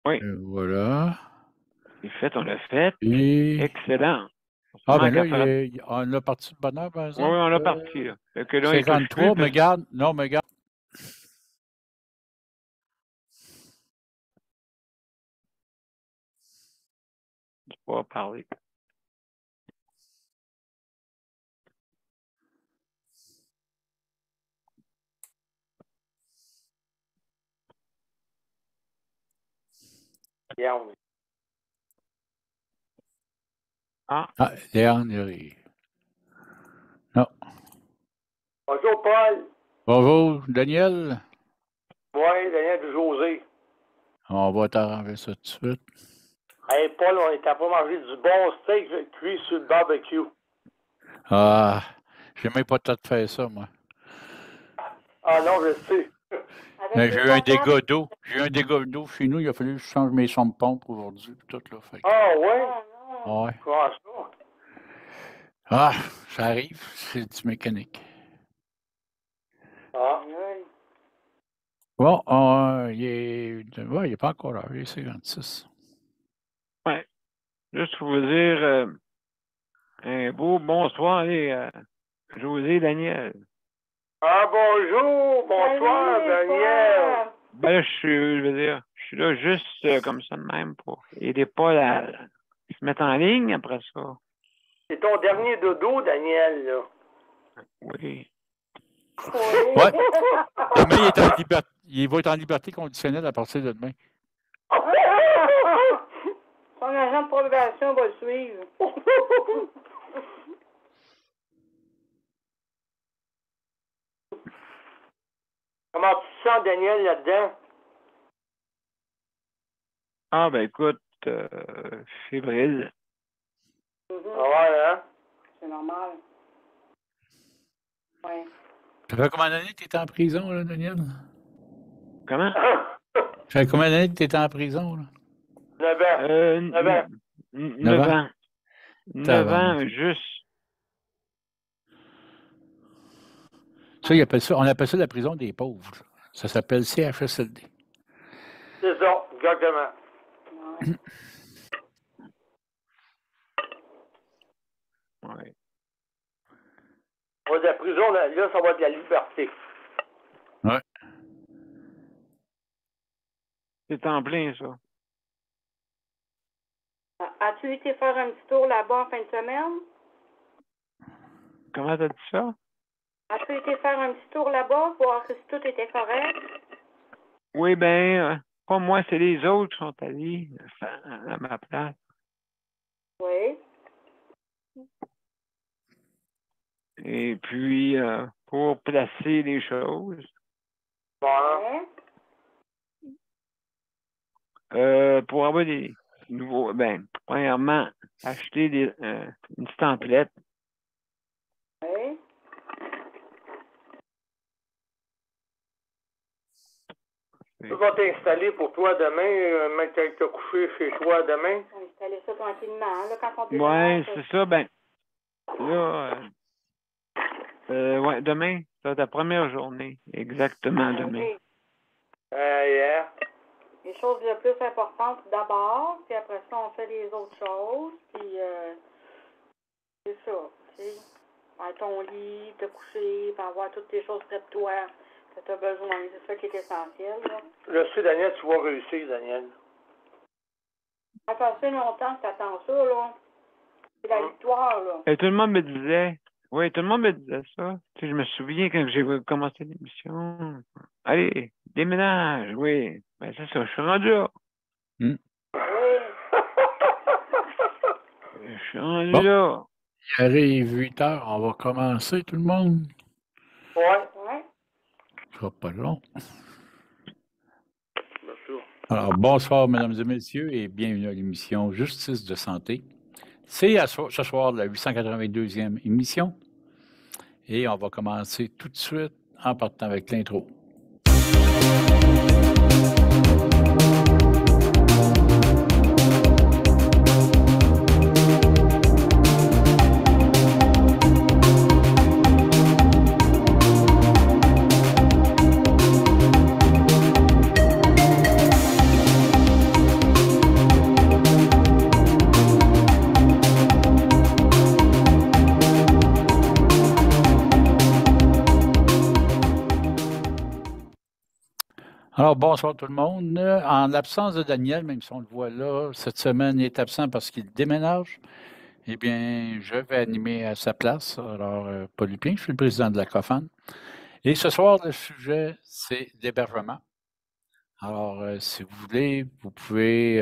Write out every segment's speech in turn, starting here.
Oui. Voilà. C'est fait, on l'a fait. Et... Excellent. Ah, ben là, on a parti de bonne heure, par exemple. Oui, on l'a parti. Là. Fait que là, 53, mais garde. Non, mais garde. Tu vas parler. Léon. Ah, Léon, il arrive. Non. Bonjour, Paul. Bonjour, Daniel. Oui, Daniel de José. On va t'arranger ça tout de suite. Hey, Paul, on était pas manger du bon steak cuit sur le barbecue. Ah, j'ai même pas le temps de faire ça, moi. Ah non, je sais. Mais j'ai eu un dégât d'eau. J'ai eu un dégât d'eau chez nous. Il a fallu que je change mes chambres de pompe aujourd'hui. Tout, là, fait que... Ah, ouais? Ouais. Comment ça? Ah, ça arrive. C'est du mécanique. Ah. Bon, il est pas encore là. Il est 56. ouais. Juste pour vous dire un beau bonsoir, José, Daniel. Ah, bonjour, bonsoir, Daniel. Ben là, je suis là juste comme ça de même pour aider Paul à se mettre en ligne après ça. C'est ton dernier dodo, Daniel, là. Oui. Ouais. Demain, il va être en liberté conditionnelle à partir de demain. Son agent de probation va le suivre. Comment tu te sens, Daniel, là-dedans? Ah, ben écoute, fébrile. Ah ouais, hein? C'est normal. Oui. Ça fait combien d'années que tu étais en prison, là, Daniel? Comment? Ça fait combien d'années que tu étais en prison, là? 9 ans. 9 ans. 9 ans. 9 ans, juste. Ça, on appelle ça la prison des pauvres. Ça s'appelle CHSLD. C'est ça, exactement. Ouais. On va de la prison, là, ça va être de la liberté. Ouais. C'est en plein, ça. As-tu été faire un petit tour là-bas en fin de semaine? Comment t'as dit ça? As-tu été faire un petit tour là-bas, voir si tout était correct? Oui, ben, pas moi, c'est les autres qui sont allés à ma place. Oui. Et puis, pour placer les choses, Bon. pour avoir des nouveaux, premièrement, acheter une template. Oui. Tu vas t'installer pour toi demain, même quand tu as couché chez toi demain? On va installer ça tranquillement, là, quand on Oui, c'est ça, ben, là, ouais, demain, c'est ta première journée, exactement demain. Yeah. Les choses les plus importantes d'abord, puis après ça, on fait les autres choses, puis c'est ça, tu sais. Faire ton lit, te coucher, puis avoir toutes tes choses près de toi que tu as besoin. C'est ça qui est essentiel, là. Je sais, Daniel, tu vas réussir, Daniel. Ça fait longtemps que tu attends ça, là. C'est la victoire, là. Et tout le monde me disait, oui, tout le monde me disait ça. Tu sais, je me souviens quand j'ai commencé l'émission. Allez, déménage, oui. Ben, c'est ça, je suis rendu là. Oui. Je suis rendu là. Il arrive 8 heures, on va commencer, tout le monde. Ouais. Ce sera pas long. Alors, bonsoir, mesdames et messieurs, et bienvenue à l'émission Justice de santé. C'est ce soir la 882e émission. Et on va commencer tout de suite en partant avec l'intro. Alors, bonsoir tout le monde. En l'absence de Daniel, même si on le voit là, cette semaine, il est absent parce qu'il déménage. Eh bien, je vais animer à sa place. Alors, Paul Lupien, je suis le président de la COFAN. Et ce soir, le sujet, c'est l'hébergement. Alors, si vous voulez, vous pouvez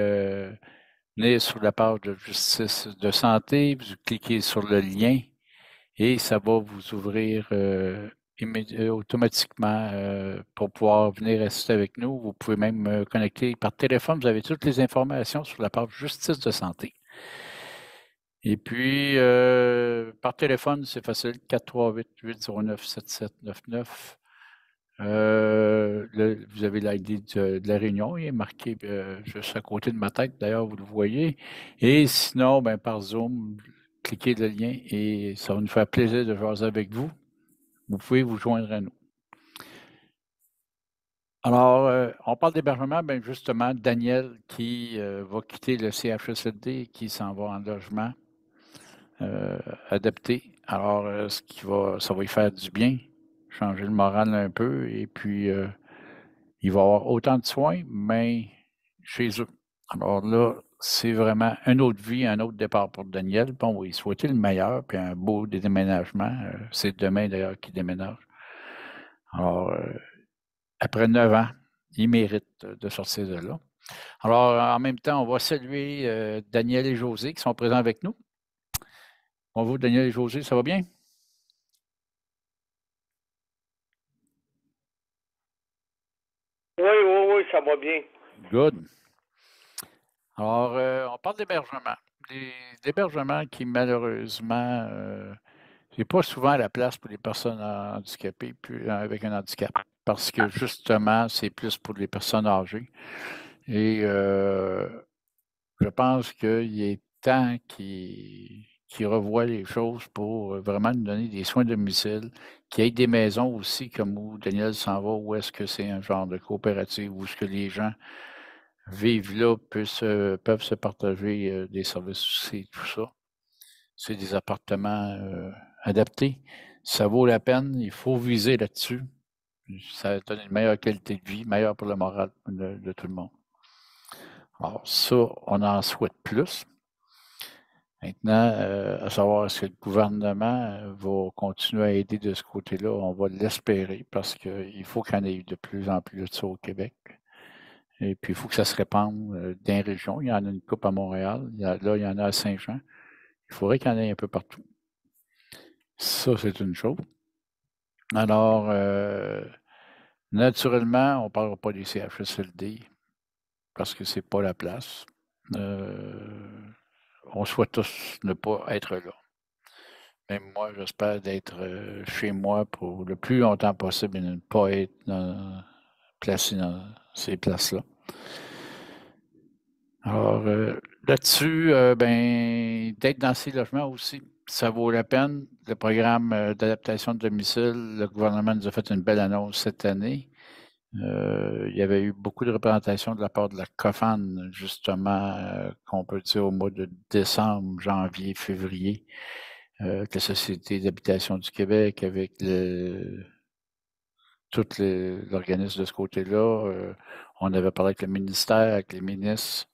venir sur la page de Justice de santé, vous cliquez sur le lien et ça va vous ouvrir automatiquement pour pouvoir venir rester avec nous. Vous pouvez même connecter par téléphone. Vous avez toutes les informations sur la page Justice de santé. Et puis, par téléphone, c'est facile, 438-809-7799. Vous avez l'ID de la réunion, il est marqué juste à côté de ma tête, d'ailleurs, vous le voyez. Et sinon, ben, par Zoom, cliquez le lien et ça va nous faire plaisir de jaser avec vous. Vous pouvez vous joindre à nous. Alors, on parle d'hébergement, bien justement, Daniel qui va quitter le CHSLD et qui s'en va en logement adapté. Alors, ça va lui faire du bien, changer le moral un peu et puis il va avoir autant de soins, mais chez eux. Alors là, c'est vraiment une autre vie, un autre départ pour Daniel. Bon, on va lui souhaiter le meilleur, puis un beau déménagement. C'est demain d'ailleurs qu'il déménage. Alors, après 9 ans, il mérite de sortir de là. Alors, en même temps, on va saluer Daniel et José qui sont présents avec nous. Bonjour Daniel et José, ça va bien? Oui, ça va bien. Good. Alors, on parle d'hébergement. L'hébergement qui, malheureusement, n'est pas souvent la place pour les personnes handicapées avec un handicap. Parce que, justement, c'est plus pour les personnes âgées. Et je pense qu'il est temps qu'ils revoient les choses pour vraiment nous donner des soins de domicile, qu'il y ait des maisons aussi, comme où Daniel s'en va, où est-ce que c'est un genre de coopérative, où est-ce que les gens vivent là, peuvent se partager des services aussi, tout ça. C'est des appartements adaptés. Ça vaut la peine, il faut viser là-dessus. Ça donne une meilleure qualité de vie, meilleure pour le moral de tout le monde. Alors ça, on en souhaite plus. Maintenant, à savoir est-ce que le gouvernement va continuer à aider de ce côté-là, on va l'espérer parce qu'il faut qu'il y en ait de plus en plus de ça au Québec. Et puis, il faut que ça se répande dans les régions. Il y en a une coupe à Montréal. Là, il y en a à Saint-Jean. Il faudrait qu'il y en ait un peu partout. Ça, c'est une chose. Alors, naturellement, on ne parlera pas des CHSLD parce que ce n'est pas la place. On souhaite tous ne pas être là. Même moi, j'espère d'être chez moi pour le plus longtemps possible et ne pas être placé dans ces places-là. Alors, là-dessus, d'être dans ces logements aussi, ça vaut la peine. Le programme d'adaptation de domicile, le gouvernement nous a fait une belle annonce cette année. Il y avait eu beaucoup de représentations de la part de la COFAN, justement, qu'on peut dire au mois de décembre, janvier, février, avec la Société d'habitation du Québec, avec tout l'organisme de ce côté-là. On avait parlé avec le ministère, avec les ministres.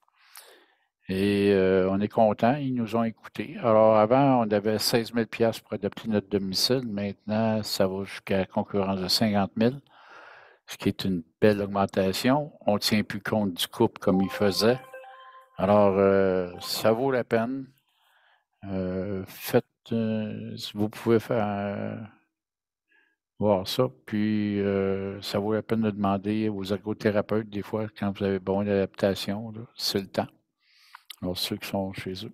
Et on est content, ils nous ont écoutés. Alors, avant, on avait 16 000 $ pour adapter notre domicile. Maintenant, ça va jusqu'à la concurrence de 50 000, ce qui est une belle augmentation. On ne tient plus compte du couple comme il faisait. Alors, ça vaut la peine. Si vous pouvez faire voir ça. Puis, ça vaut la peine de demander aux ergothérapeutes, des fois, quand vous avez besoin d'adaptation, c'est le temps. Alors, ceux qui sont chez eux.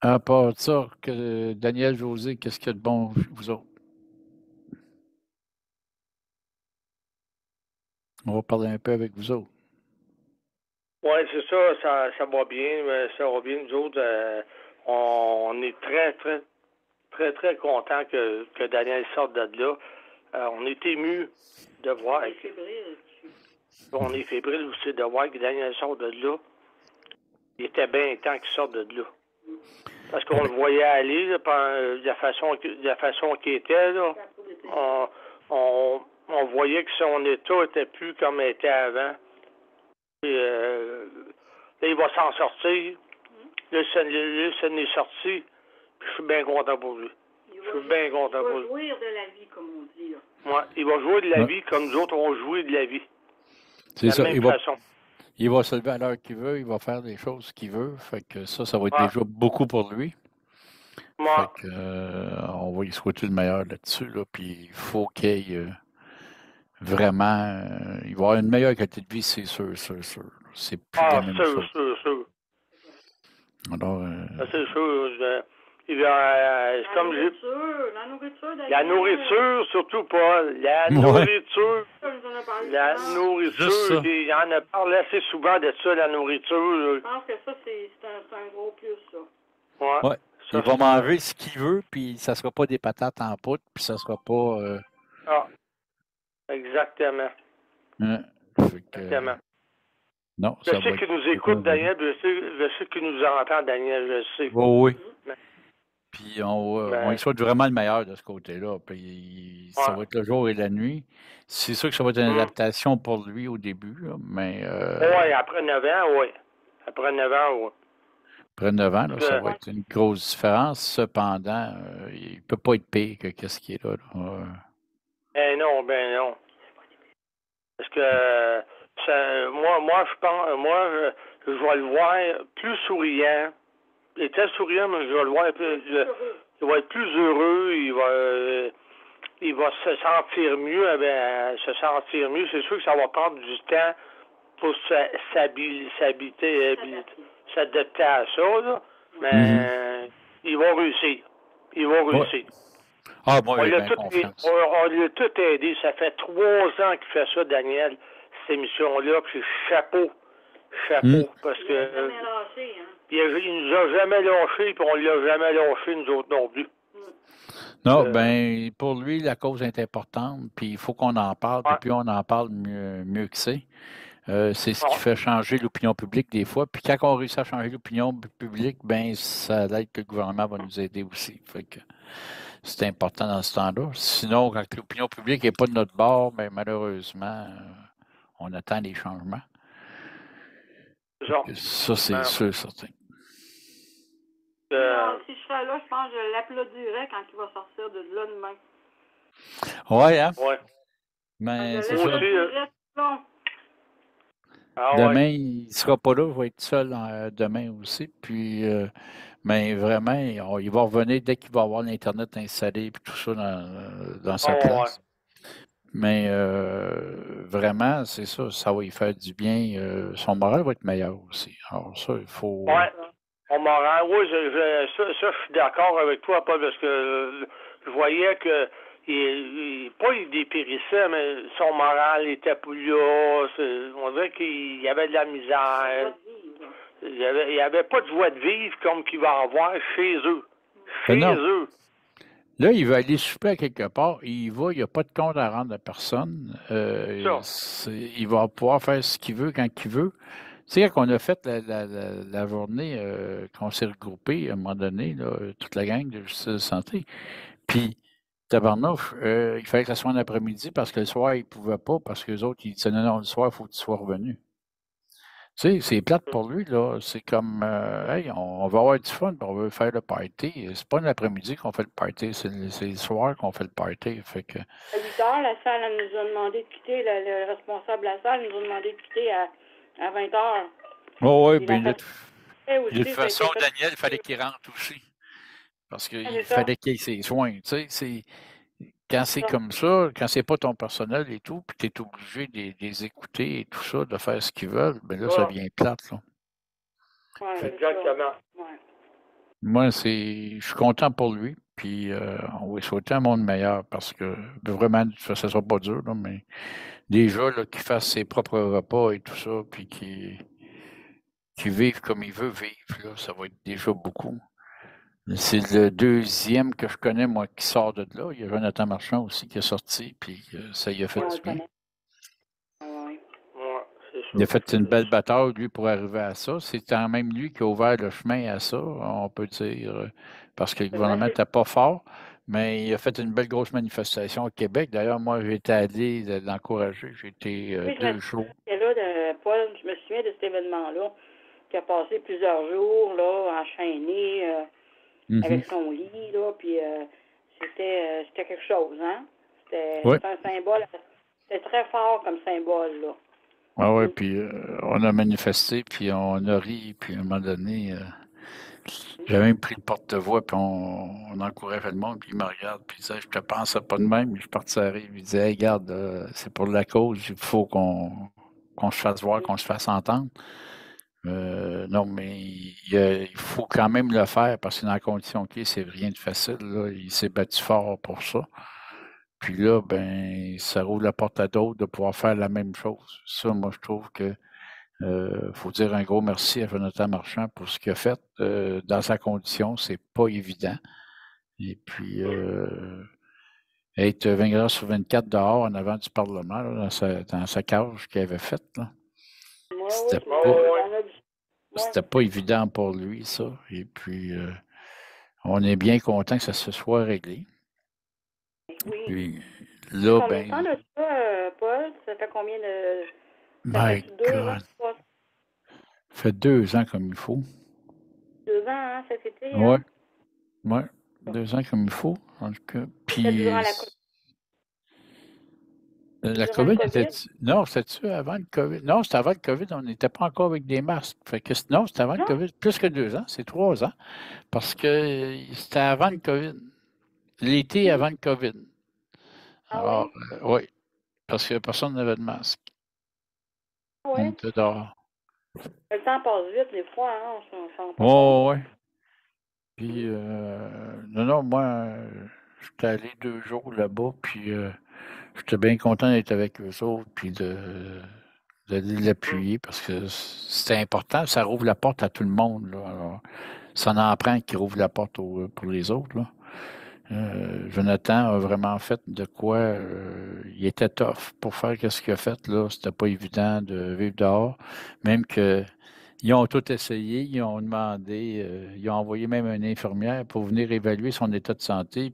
À part ça, Daniel, José, qu'est-ce qu'il y a de bon, vous autres? On va parler un peu avec vous autres. Oui, c'est ça, ça va bien. Ça va bien. Nous autres, on est très contents que Daniel sorte de là. On est émus de voir. On est fébrile aussi de voir que Daniel sort de là. Il était bien temps qu'il sorte de là. Parce qu'on le voyait aller, là, par la façon qu'il était, là. On on voyait que son état était plus comme il était avant. Et, là, il va s'en sortir. Là, ça n'est sorti. Puis je suis bien content pour lui. Je suis bien content pour lui. Il va jouir de la vie, comme on dit. Là. Ouais, il va jouer de la vie comme nous autres on joué de la vie. C'est ça. Même façon. Il va se lever à l'heure qu'il veut, il va faire les choses qu'il veut. Fait que ça va être déjà beaucoup pour lui. Fait que, on va lui souhaiter le meilleur là-dessus. Là, puis il faut qu'il y ait vraiment. Il va avoir une meilleure qualité de vie, c'est sûr. C'est plus la même chose. Sûr. Alors, c'est sûr. Il va, comme la nourriture, surtout pas. La nourriture. La nourriture. Il en a parlé assez souvent de ça, la nourriture. Je pense que ça, c'est un gros plus, ça. Ouais. Il va manger ce qu'il veut, puis ça ne sera pas des patates en poudre, puis ça ne sera pas. Exactement. Exactement. Non, je sais qu'il nous écoute, Daniel. Je sais qu'il nous entend, Daniel. Je sais. Oui. Puis on lui souhaite vraiment le meilleur de ce côté-là. Puis ça va être le jour et la nuit. C'est sûr que ça va être une adaptation pour lui au début, là, mais. Oui, après 9 ans, oui. Après 9 ans, oui. Après 9 ans, là, ça va être une grosse différence. Cependant, il ne peut pas être pire que ce qui est là. Ben non. Parce que moi, je pense, je vais le voir plus souriant. Il était souriant, mais je vais le voir il va être plus heureux, il va se sentir mieux, C'est sûr que ça va prendre du temps pour s'adapter à ça, là. Mais il va réussir. Ah, moi, on l'a tout aidé. Ça fait 3 ans qu'il fait ça, Daniel, cette émission-là. Puis chapeau. Parce que il nous a jamais lâché, puis on ne l'a jamais lâché, nous autres non plus. Non, ben pour lui, la cause est importante, puis il faut qu'on en parle, puis plus on en parle, mieux que c'est. C'est ce qui fait changer l'opinion publique des fois. Puis quand on réussit à changer l'opinion publique, ben ça aide que le gouvernement va nous aider aussi. Fait que c'est important dans ce temps-là. Sinon, quand l'opinion publique n'est pas de notre bord, ben malheureusement, on attend les changements. Ça, c'est sûr, certain. Si je serais là, je pense que je l'applaudirais quand il va sortir de là demain. Oui, hein? Oui. Mais c'est ça. Demain, il ne sera pas là, il va être seul demain aussi. Puis, mais vraiment, il va revenir dès qu'il va avoir l'Internet installé et tout ça dans sa place. Mais vraiment, c'est ça, ça va lui faire du bien. Son moral va être meilleur aussi. Alors ça, il faut... Oui, son moral, oui, ça, je suis d'accord avec toi, Paul, parce que je voyais que il dépérissait, mais son moral était plus là. On dirait qu'il y avait de la misère. Il y avait pas de joie de vivre comme qu'il va avoir chez eux. Eux. Là, il va aller souper à quelque part. Il n'y a pas de compte à rendre à personne. Il va pouvoir faire ce qu'il veut quand il veut. Tu sais, quand on a fait la journée qu'on s'est regroupé à un moment donné, là, toute la gang de justice de santé, puis tabarnouche, il fallait que ça soit en après-midi parce que le soir, ils ne pouvaient pas parce que les autres, ils disaient non, le soir, il faut que tu sois revenu. Tu sais, c'est plate pour lui, là. C'est comme, hey, on va avoir du fun, on veut faire le party. C'est pas l'après-midi qu'on fait le party, c'est le soir qu'on fait le party. Fait que... À 8 heures, la salle elle nous a demandé de quitter, le responsable de la salle nous a demandé de quitter à 20 heures. Oh, oui, bien, de toute façon, Daniel, il fallait qu'il rentre aussi. Parce qu'il fallait qu'il ait ses soins. Tu sais, quand c'est comme ça, quand c'est pas ton personnel et tout, puis tu es obligé de les écouter et tout ça, de faire ce qu'ils veulent, bien là, ça devient plate, là. Ouais, exactement. Moi, je suis content pour lui, puis on va lui souhaiter un monde meilleur parce que vraiment, ça ne sera pas dur, là, mais déjà, là, qu'il fasse ses propres repas et tout ça, puis qu'il vive comme il veut vivre, là, ça va être déjà beaucoup. C'est le deuxième que je connais, moi, qui sort de là. Il y a Jonathan Marchand aussi qui est sorti, puis ça y a fait du bien. Il a fait une belle bataille, lui, pour arriver à ça. C'est quand même lui qui a ouvert le chemin à ça, on peut dire, parce que le gouvernement n'était pas fort. Mais il a fait une belle grosse manifestation au Québec. D'ailleurs, moi, j'ai été allé l'encourager. J'ai été Oui, 2 jours. Paul, je me souviens de cet événement-là, qui a passé plusieurs jours, là, enchaîné avec son lit, là, puis c'était quelque chose, hein? Oui. C'était un symbole, c'était très fort comme symbole, là. Ah ouais, puis on a manifesté, puis on a ri, puis à un moment donné, j'avais même pris le porte-voix, puis on encourageait le monde, puis il me regarde, puis il disait, je te pensais pas de même, mais je suis parti à rire, il disait, hey, regarde, c'est pour la cause, il faut qu'on se fasse voir, qu'on se fasse entendre. Non, mais il faut quand même le faire, parce que dans la condition qu'il est, c'est rien de facile, là. Il s'est battu fort pour ça. Puis là, ben, ça rouvre la porte à d'autres de pouvoir faire la même chose. Ça, moi, je trouve que faut dire un gros merci à Jonathan Marchand pour ce qu'il a fait. Dans sa condition, c'est pas évident. Et puis, être 20 heures sur 24 dehors en avant du Parlement, là, dans sa cage qu'il avait faite, là, c'était pas évident pour lui, ça. Et puis, on est bien content que ça se soit réglé. Oui. Puis, là, combien de temps de ça, Paul? Ça fait combien de... My God. Ça fait 2 ans comme il faut. 2 ans, hein, cet été? Oui. Hein? Oui. 2 ans comme il faut. En tout cas. Puis. Durant la COVID était. Non, c'était-tu avant le COVID? Non, c'était avant le COVID. On n'était pas encore avec des masques. Fait que, non, c'était avant le COVID. Plus que 2 ans, c'est 3 ans. Parce que c'était avant le COVID. L'été avant le COVID. Alors, oui. Parce que personne n'avait de masque. On était dehors. Le temps passe vite, des fois, hein? On s'en Oh, oui. Puis, non, moi, j'étais allé 2 jours là-bas, puis j'étais bien content d'être avec eux autres, puis d'aller l'appuyer, parce que c'était important, ça rouvre la porte à tout le monde, là. Alors, ça en prend qui rouvre la porte pour les autres, là. Jonathan a vraiment fait de quoi il était tough pour faire ce qu'il a fait, là. C'était pas évident de vivre dehors, même que ils ont tout essayé, ils ont demandé, ils ont envoyé même une infirmière pour venir évaluer son état de santé.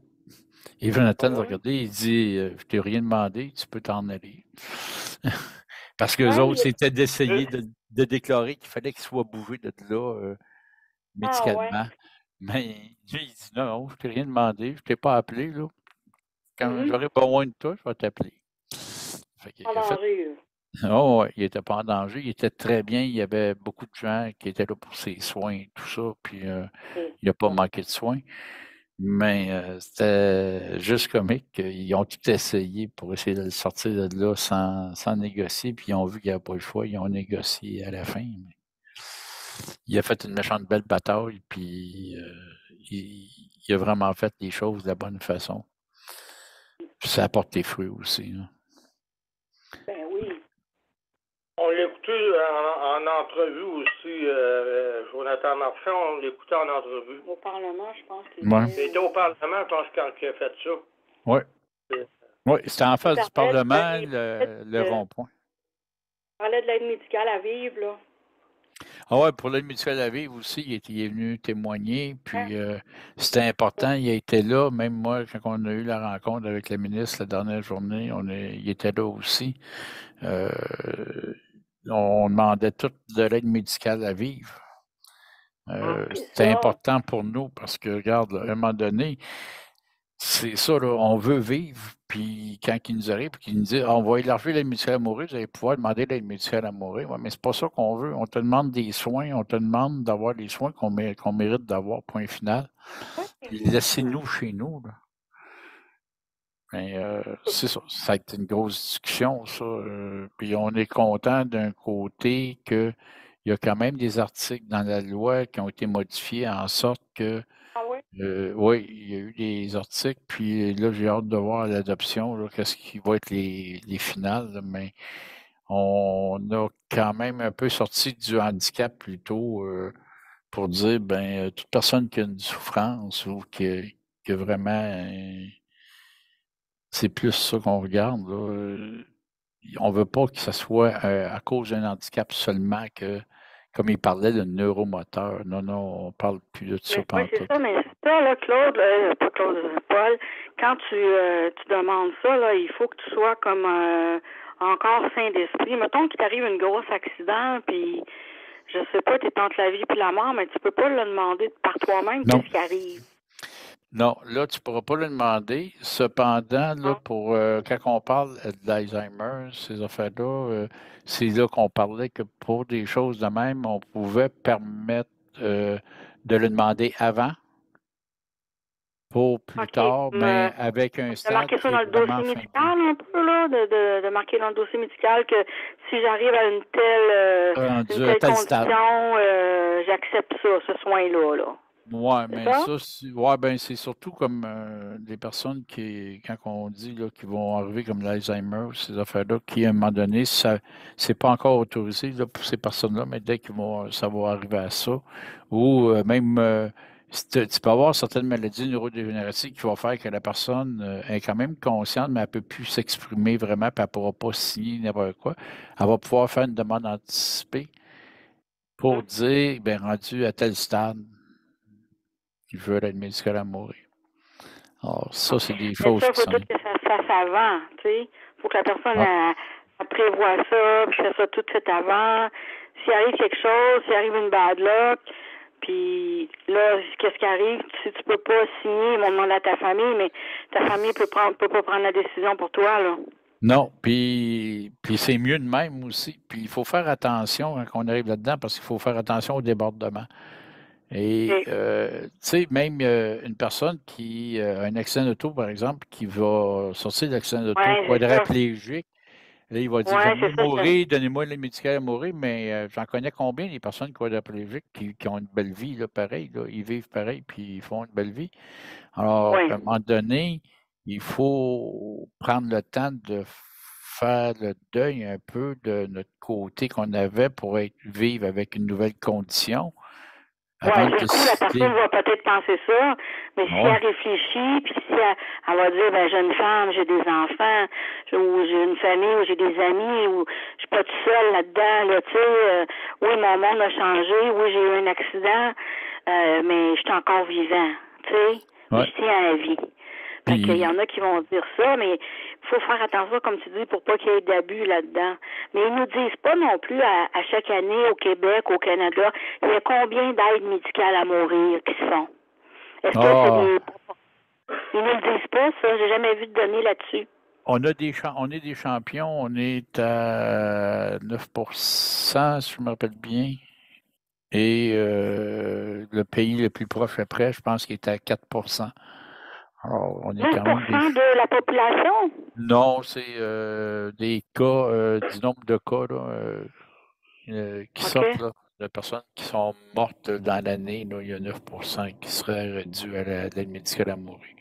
Et Jonathan l'a regardé, il dit je t'ai rien demandé, tu peux t'en aller. Parce qu'eux autres, c'était d'essayer de déclarer qu'il fallait qu'il soit bougé de là médicalement. Mais lui, il dit non, je t'ai rien demandé, je t'ai pas appelé, là. Quand j'aurai besoin de toi, je vais t'appeler. En danger, oh, ouais, il n'était pas en danger. Il était très bien. Il y avait beaucoup de gens qui étaient là pour ses soins et tout ça. Puis, il n'a pas manqué de soins. Mais c'était juste comique. Ils ont tout essayé pour essayer de le sortir de là sans négocier. Puis, ils ont vu qu'il n'y avait pas le choix. Ils ont négocié à la fin. Mais il a fait une méchante belle bataille. Puis, il a vraiment fait les choses de la bonne façon. Puis, ça apporte des fruits aussi. Là. Ben oui. On l'écoutait en entrevue aussi, Jonathan Marchand, on l'écoutait en entrevue. Au Parlement, je pense qu'il Il était au Parlement, je pense, quand il a fait ça. Oui. Oui, c'était en face du Parlement, le rond-point. On parlait de l'aide médicale à vivre, là. Ah oui, pour l'aide médicale à vivre aussi, il est venu témoigner, puis c'était important, il a été là, même moi, quand on a eu la rencontre avec la ministre la dernière journée, il était là aussi. On demandait toute de l'aide médicale à vivre. C'était important pour nous parce que, regarde, à un moment donné, c'est ça, là, on veut vivre, puis quand ils nous arrivent, puis qu'ils nous disent on va élargir l'aide médicale à mourir, vous allez pouvoir demander l'aide médicale à mourir. Ouais, mais c'est pas ça qu'on veut. On te demande des soins, on te demande d'avoir les soins qu'on mérite d'avoir, point final. Puis laissez-nous chez nous. Là. Mais c'est ça. Ça a été une grosse discussion, ça. Puis on est content d'un côté qu'il y a quand même des articles dans la loi qui ont été modifiés en sorte que oui, il y a eu des articles, puis là, j'ai hâte de voir l'adoption, qu'est-ce qui va être les finales, là, mais on a quand même un peu sorti du handicap plutôt pour dire, toute personne qui a une souffrance ou qui a vraiment... c'est plus ça qu'on regarde, là. On ne veut pas que ce soit à cause d'un handicap seulement que, comme il parlait de neuromoteur. Non, on ne parle plus de ça. Oui, c'est ça, mais Ça, là, Claude, pas Claude, Paul, quand tu demandes ça, là, il faut que tu sois comme encore sain d'esprit. Mettons qu'il t'arrive un gros accident, puis je sais pas, t'es entre la vie et la mort, mais tu peux pas le demander par toi-même, Non. qu'est-ce qui arrive. Non, là, tu ne pourras pas le demander. Cependant, là, pour quand on parle d'Alzheimer, ces affaires-là, c'est là qu'on parlait que pour des choses de même, on pouvait permettre de le demander avant, pour plus tard, mais avec un De stade marquer ça qui dans est le vraiment dossier fin de vie. médical un peu, là, de marquer dans le dossier médical que si j'arrive à une telle tel stade. condition, j'accepte ça, ce soin-là, là. Oui, mais ça? Ben, c'est surtout comme des personnes qui, quand on dit là, qui vont arriver comme l'Alzheimer, ces affaires-là, qui à un moment donné, ça c'est pas encore autorisé là, pour ces personnes-là, mais dès qu'ils vont, ça va arriver à ça. Ou même tu peux avoir certaines maladies neurodégénératives qui vont faire que la personne est quand même consciente, mais elle ne peut plus s'exprimer vraiment, puis elle ne pourra pas signer n'importe quoi. Elle va pouvoir faire une demande anticipée pour dire, bien, rendu à tel stade, qui veut l'aide médicale à mourir. Alors, ça, c'est des choses ça, qui il faut sont... tout que ça se fasse avant, tu sais. Il faut que la personne elle prévoit ça, puis fait ça tout de suite avant. S'il arrive quelque chose, s'il arrive une bad luck, puis là, qu'est-ce qui arrive? Tu peux pas signer, ils vont demander à ta famille, mais ta famille peut pas prendre la décision pour toi, là. Non, puis c'est mieux de même aussi. Puis il faut faire attention quand on arrive là-dedans, parce qu'il faut faire attention au débordement. Et, tu sais, même une personne qui a un accident d'auto, par exemple, qui va sortir de l'accident d'auto quadraplégique, là, il va dire, j'aimerais mourir, donnez-moi les médicaments à mourir, mais j'en connais combien des personnes quadraplégiques qui ont une belle vie, là, pareil, là, ils vivent pareil, puis ils font une belle vie. Alors, à un moment donné, il faut prendre le temps de faire le deuil un peu de notre côté qu'on avait pour vivre avec une nouvelle condition. Oui, c'est cool, la personne va peut-être penser ça, mais si elle réfléchit, puis si elle va dire, ben, j'ai une femme, j'ai des enfants, ou j'ai une famille, ou j'ai des amis, ou je suis pas toute seule là-dedans, là, tu sais, oui, mon monde a changé, oui, j'ai eu un accident, mais je suis encore vivant, tu sais, je tiens à la vie. Fait qu'il y en a qui vont dire ça, mais il faut faire attention, comme tu dis, pour pas qu'il y ait d'abus là-dedans. Mais ils nous disent pas non plus à chaque année au Québec, au Canada, il y a combien d'aides médicales à mourir qui se font. Est-ce que c'est des... Ils ne le disent pas, ça. J'ai jamais vu de données là-dessus. On est des champions. On est à 9%, si je me rappelle bien. Et le pays le plus proche après, je pense qu'il est à 4%. Alors, on est quand même 9% de la population? Non, c'est des cas, du nombre de cas là, qui sortent là, de personnes qui sont mortes dans l'année. Il y a 9% qui seraient dus à l'aide médicale à mourir.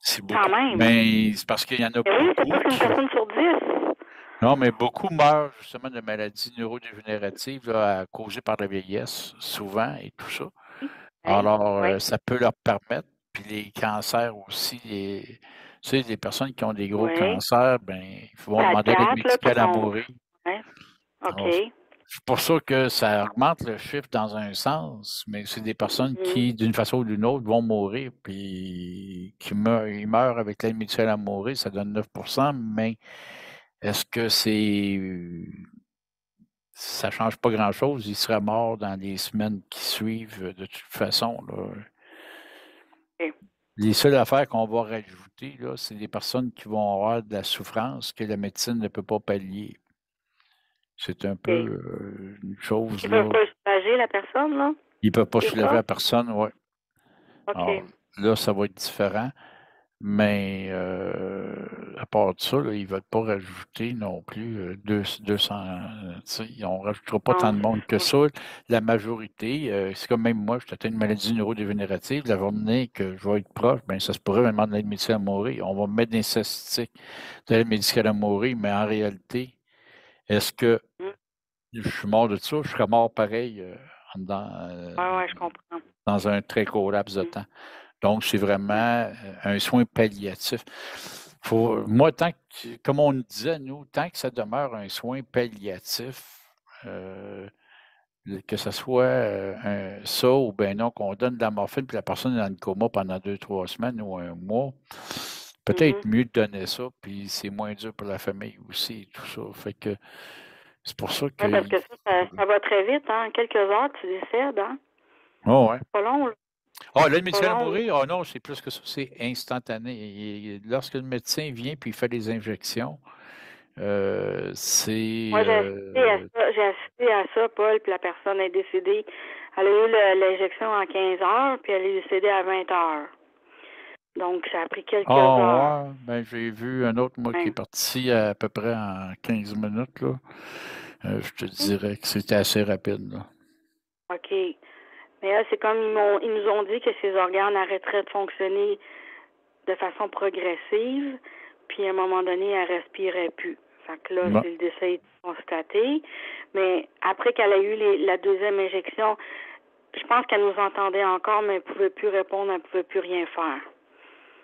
C'est beaucoup. Quand même. Mais c'est parce qu'il y en a beaucoup. Oui, c'est presque une personne sur 10. Non, mais beaucoup meurent justement de maladies neurodégénératives là, causées par la vieillesse, souvent, et tout ça. Alors, ça peut leur permettre, puis les cancers aussi, tu sais, les personnes qui ont des gros cancers, ben, ils vont demander l'aide médicale à mourir. C'est pour ça que ça augmente le chiffre dans un sens, mais c'est des personnes qui, d'une façon ou d'une autre, vont mourir, puis ils meurent avec l'aide médicale à mourir, ça donne 9%, mais est-ce que ça ne change pas grand-chose? Il sera mort dans les semaines qui suivent de toute façon. Là. Les seules affaires qu'on va rajouter, là, c'est des personnes qui vont avoir de la souffrance que la médecine ne peut pas pallier. C'est un peu une chose. Ils ne peuvent pas soulager la personne, là? Ils ne peuvent pas soulager la personne, oui. OK. Là, ça va être différent. Mais à part de ça, là, ils ne veulent pas rajouter non plus 200. On ne rajoutera pas tant de monde que ça. La majorité, c'est comme même moi, je suis une maladie neurodégénérative. La journée que je vais être proche, ben, ça se pourrait me demander l'aide médicale à mourir. On va me mettre des statistiques de l'aide médicale à mourir, mais en réalité, est-ce que je suis mort de ça? Je serais mort pareil je comprends. dans un très court laps de temps. Donc, c'est vraiment un soin palliatif. Moi, comme on nous disait, nous, tant que ça demeure un soin palliatif, que ce soit ça ou bien non, qu'on donne de la morphine puis la personne est dans le coma pendant 2-3 semaines ou un mois, peut-être mieux de donner ça, puis c'est moins dur pour la famille aussi et tout ça. Fait que c'est pour ça que. Oui, parce que ça va très vite, hein. En quelques heures, tu décèdes, hein. Oh, ouais. Pas long, là. Ah, là, le médecin Pas à long. mourir, oh non, c'est plus que ça, c'est instantané. Lorsque le médecin vient puis il fait les injections, c'est. Moi, j'ai assisté à ça, Paul, puis la personne est décédée. Elle a eu l'injection en 15 heures, puis elle est décédée à 20 heures. Donc, ça a pris quelques heures. Ouais. Ben, j'ai vu un autre, moi, qui est parti à peu près en 15 minutes, là. Je te dirais que c'était assez rapide, là. OK. Mais là, c'est comme ils nous ont dit que ses organes arrêteraient de fonctionner de façon progressive, puis à un moment donné, elle respirait plus. Fait que là, c'est le décès constaté. Mais après qu'elle a eu la deuxième injection, je pense qu'elle nous entendait encore, mais elle ne pouvait plus répondre, elle ne pouvait plus rien faire.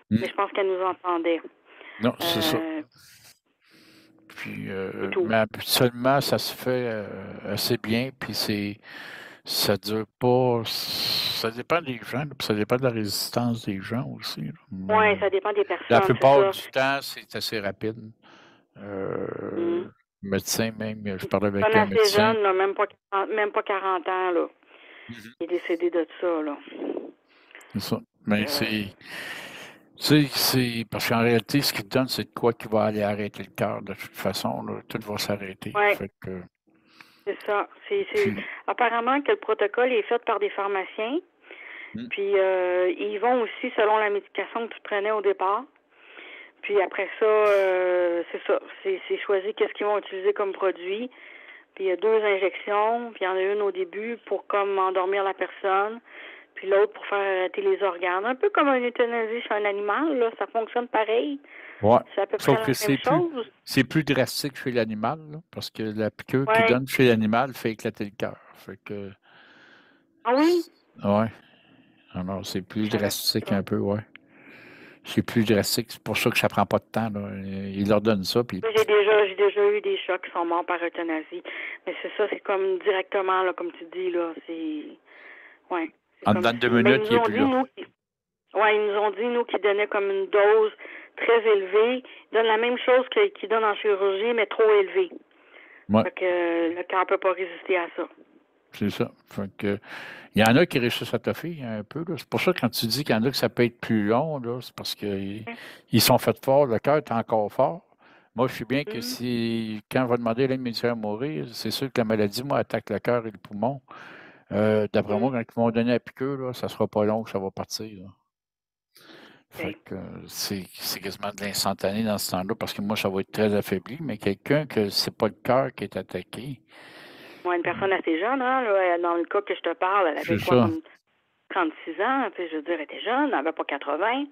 Mais je pense qu'elle nous entendait. Non, c'est ça. Puis, mais habituellement, ça se fait assez bien, puis ça dure pas. Ça dépend des gens, puis ça dépend de la résistance des gens aussi. Oui, ça dépend des personnes. La plupart du temps, c'est assez rapide. Médecin, même, je parlais avec un médecin. Assez jeune, là, même pas 40 ans, là. Il est décédé de ça, là. C'est ça. Mais c'est parce qu'en réalité, ce qu'il te donne, c'est de quoi qui va aller arrêter le cœur. De toute façon, là, tout va s'arrêter. Ouais. Que... C'est ça. Apparemment que le protocole est fait par des pharmaciens. Puis ils vont aussi selon la médication que tu prenais au départ. Puis après ça, c'est ça. C'est choisi qu'est-ce qu'ils vont utiliser comme produit. Puis il y a 2 injections. Puis il y en a une au début pour comme endormir la personne. Puis l'autre pour faire arrêter les organes. Un peu comme une euthanasie chez un animal, là. Ça fonctionne pareil. Ouais. C'est à peu près la même chose. C'est plus drastique chez l'animal, là, parce que la piqûre qu'il donne chez l'animal fait éclater le cœur. Fait que... Ah oui? Ouais. Alors, c'est plus drastique un peu, ouais. C'est plus drastique. C'est pour ça que ça prend pas de temps, là. Ils leur donnent ça, puis... J'ai déjà eu des chats qui sont morts par euthanasie. Mais c'est ça, c'est comme directement, là, comme tu dis, là. C'est... Ouais. En dedans de 2 minutes, il est plus là. Oui, ils nous ont dit, nous, qu'ils donnaient comme une dose très élevée. Ils donnent la même chose qu'ils donnent en chirurgie, mais trop élevée. Ouais. Fait que le cœur ne peut pas résister à ça. C'est ça. Fait que, il y en a qui réussissent à toffer un peu. Là. C'est pour ça que quand tu dis qu'il y en a que ça peut être plus long, là, c'est parce qu'ils sont faits forts. Le cœur est encore fort. Moi, je sais bien que quand on va demander à l'aide médicale à mourir, c'est sûr que la maladie, moi, attaque le cœur et le poumon. D'après moi, quand ils vont donner la piqûre, là, ça ne sera pas long que ça va partir. Là. Fait que c'est quasiment de l'instantané dans ce temps-là, parce que moi, ça va être très affaibli, mais quelqu'un que c'est pas le cœur qui est attaqué. Moi, une personne assez jeune, hein, là, dans le cas que je te parle, elle avait quoi, comme 36 ans, puis je veux dire, elle était jeune, elle n'avait pas 80.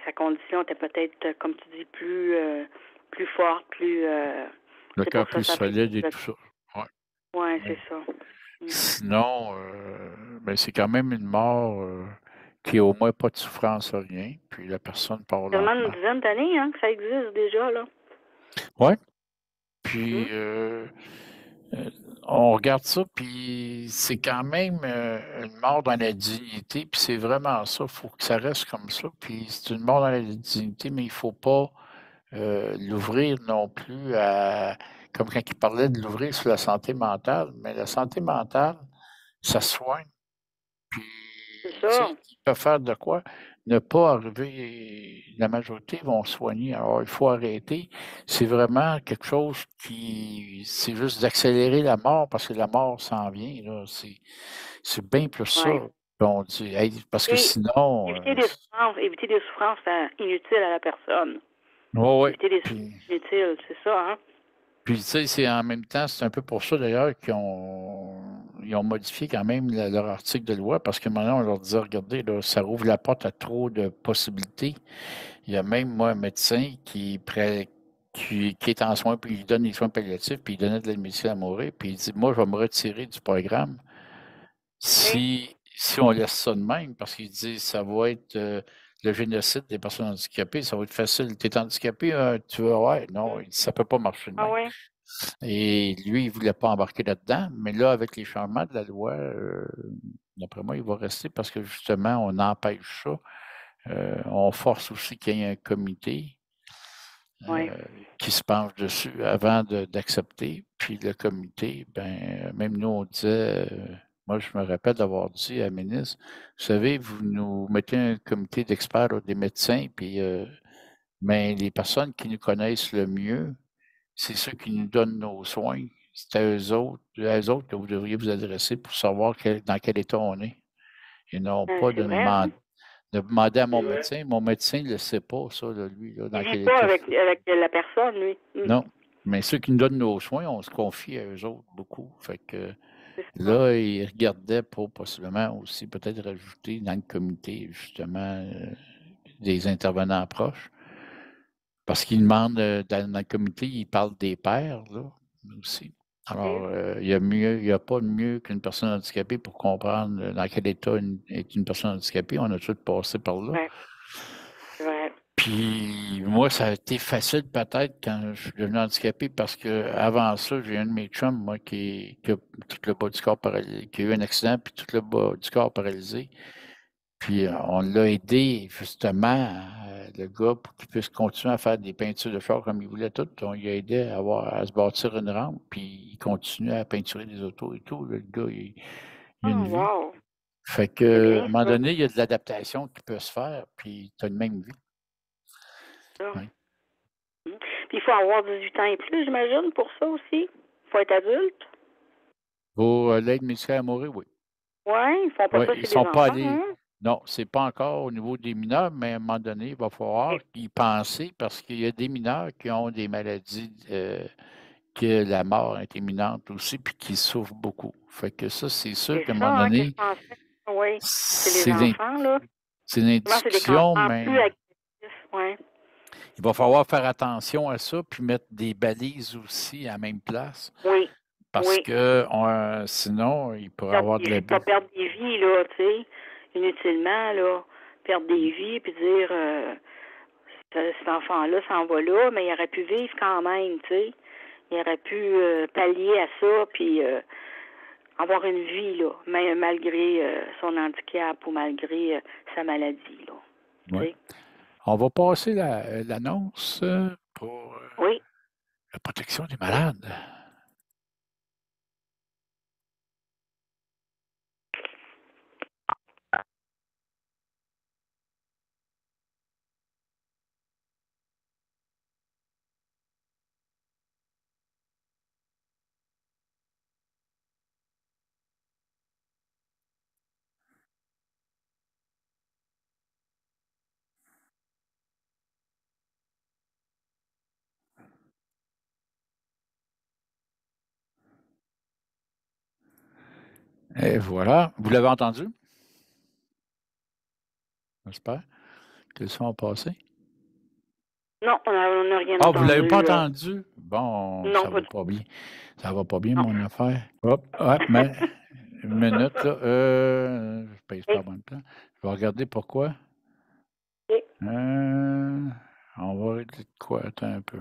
Sa condition était peut-être, comme tu dis, plus forte, plus... le cœur plus solide et tout ça. Oui, c'est ça. Sinon, ben, c'est quand même une mort qui n'a au moins pas de souffrance, rien. Puis la personne part lentement. C'est une dizaine d'années hein, que ça existe déjà, là. Oui. Puis on regarde ça, puis c'est quand même une mort dans la dignité. Puis c'est vraiment ça. Il faut que ça reste comme ça. Puis c'est une mort dans la dignité, mais il ne faut pas l'ouvrir non plus à... Comme quand il parlait de l'ouvrir sur la santé mentale. Mais la santé mentale, ça soigne. Puis, ils peuvent faire de quoi? Ne pas arriver, la majorité vont soigner. Alors, il faut arrêter. C'est vraiment quelque chose c'est juste d'accélérer la mort parce que la mort s'en vient. Là. C'est bien plus ça. On dit, parce que sinon... Éviter des souffrances inutiles à la personne. Oui. Éviter des souffrances inutiles, c'est ça, hein? Puis, tu sais, c'est en même temps, c'est un peu pour ça, d'ailleurs, qu'ils ont modifié quand même leur article de loi, parce que maintenant, on leur disait, regardez, là, ça rouvre la porte à trop de possibilités. Il y a même, moi, un médecin qui est en soins, puis il donne des soins palliatifs, puis il donnait de l'aide médicale à mourir, puis il dit, moi, je vais me retirer du programme si on laisse ça de même, parce qu'il dit, ça va être... le génocide des personnes handicapées, ça va être facile. Tu es handicapé, tu vas, ouais, non, ça ne peut pas marcher de même. Et lui, il ne voulait pas embarquer là-dedans. Mais là, avec les changements de la loi, d'après moi, il va rester parce que justement, on empêche ça. On force aussi qu'il y ait un comité qui se penche dessus avant d'accepter. Puis le comité, ben, même nous, on disait, moi, je me rappelle d'avoir dit à la ministre, vous savez, vous nous mettez un comité d'experts, là, des médecins, puis mais les personnes qui nous connaissent le mieux, c'est ceux qui nous donnent nos soins. C'est à eux autres que vous devriez vous adresser pour savoir dans quel état on est. Et non pas C'est vrai, hein? de demander à mon C'est vrai. médecin. Mon médecin ne le sait pas, ça, là, lui, là, dans Il quel vit pas état. avec la personne, lui. Non. Mais ceux qui nous donnent nos soins, on se confie à eux autres beaucoup. Fait que C'est ça. là, ils regardaient pour possiblement aussi peut-être rajouter dans le comité, justement, des intervenants proches. Parce qu'ils demandent, dans le comité, ils parlent des pères, là, aussi. Alors, il y a pas de mieux qu'une personne handicapée pour comprendre dans quel état est une personne handicapée. On a tous passé par là. Ouais. C'est vrai. Puis moi, ça a été facile peut-être quand je suis devenu handicapé parce que avant ça, j'ai un de mes chums, moi, qui a tout le bas du corps paralysé, qui a eu un accident, puis tout le bas du corps paralysé. Puis on l'a aidé, justement, le gars, pour qu'il puisse continuer à faire des peintures de char comme il voulait tout. On lui a aidé à se bâtir une rampe, puis il continue à peinturer des autos et tout. Le gars, il a une vie. Wow. Fait C'est que, bien, à un moment ça. donné, il y a de l'adaptation qui peut se faire, puis tu as une même vie. Ça. Ouais. Puis il faut avoir 18 ans et plus, j'imagine, pour ça aussi. Il faut être adulte. Pour l'aide médicale à mourir, oui. Oui, ils font pas Ouais, ça ils chez sont les pas enfants, allés. hein? Non, c'est pas encore au niveau des mineurs, mais à un moment donné, il va falloir y penser parce qu'il y a des mineurs qui ont des maladies que la mort est imminente aussi, puis qui souffrent beaucoup. Fait que ça, c'est sûr C'est qu'à un ça, moment hein, que je donné, pensais. Oui, c'est c'est les enfants, là. une Souvent, c'est des discussion, cancers plus mais agressifs, oui. il va falloir faire attention à ça, puis mettre des balises aussi à la même place. Oui. Parce Oui. que sinon, il pourrait y avoir de Pas l'abus. perdre des vies, là, tu sais, inutilement, là. Perdre des vies, puis dire, cet enfant-là s'en va là, mais il aurait pu vivre quand même, tu sais. Il aurait pu pallier à ça, puis avoir une vie, là, malgré son handicap ou malgré sa maladie, là. Oui. On va passer l'annonce pour Oui. la protection des malades. Et voilà. Vous l'avez entendu? J'espère que le son a passé. Non, on n'a rien Ah, entendu. vous ne l'avez pas entendu? Bon, non, ça va pas bien. Ça va pas bien, non. mon affaire. Hop, mais une minute, là. Je pèse pas en même temps. Je vais regarder pourquoi. Oui. On va régler de quoi? Attends un peu.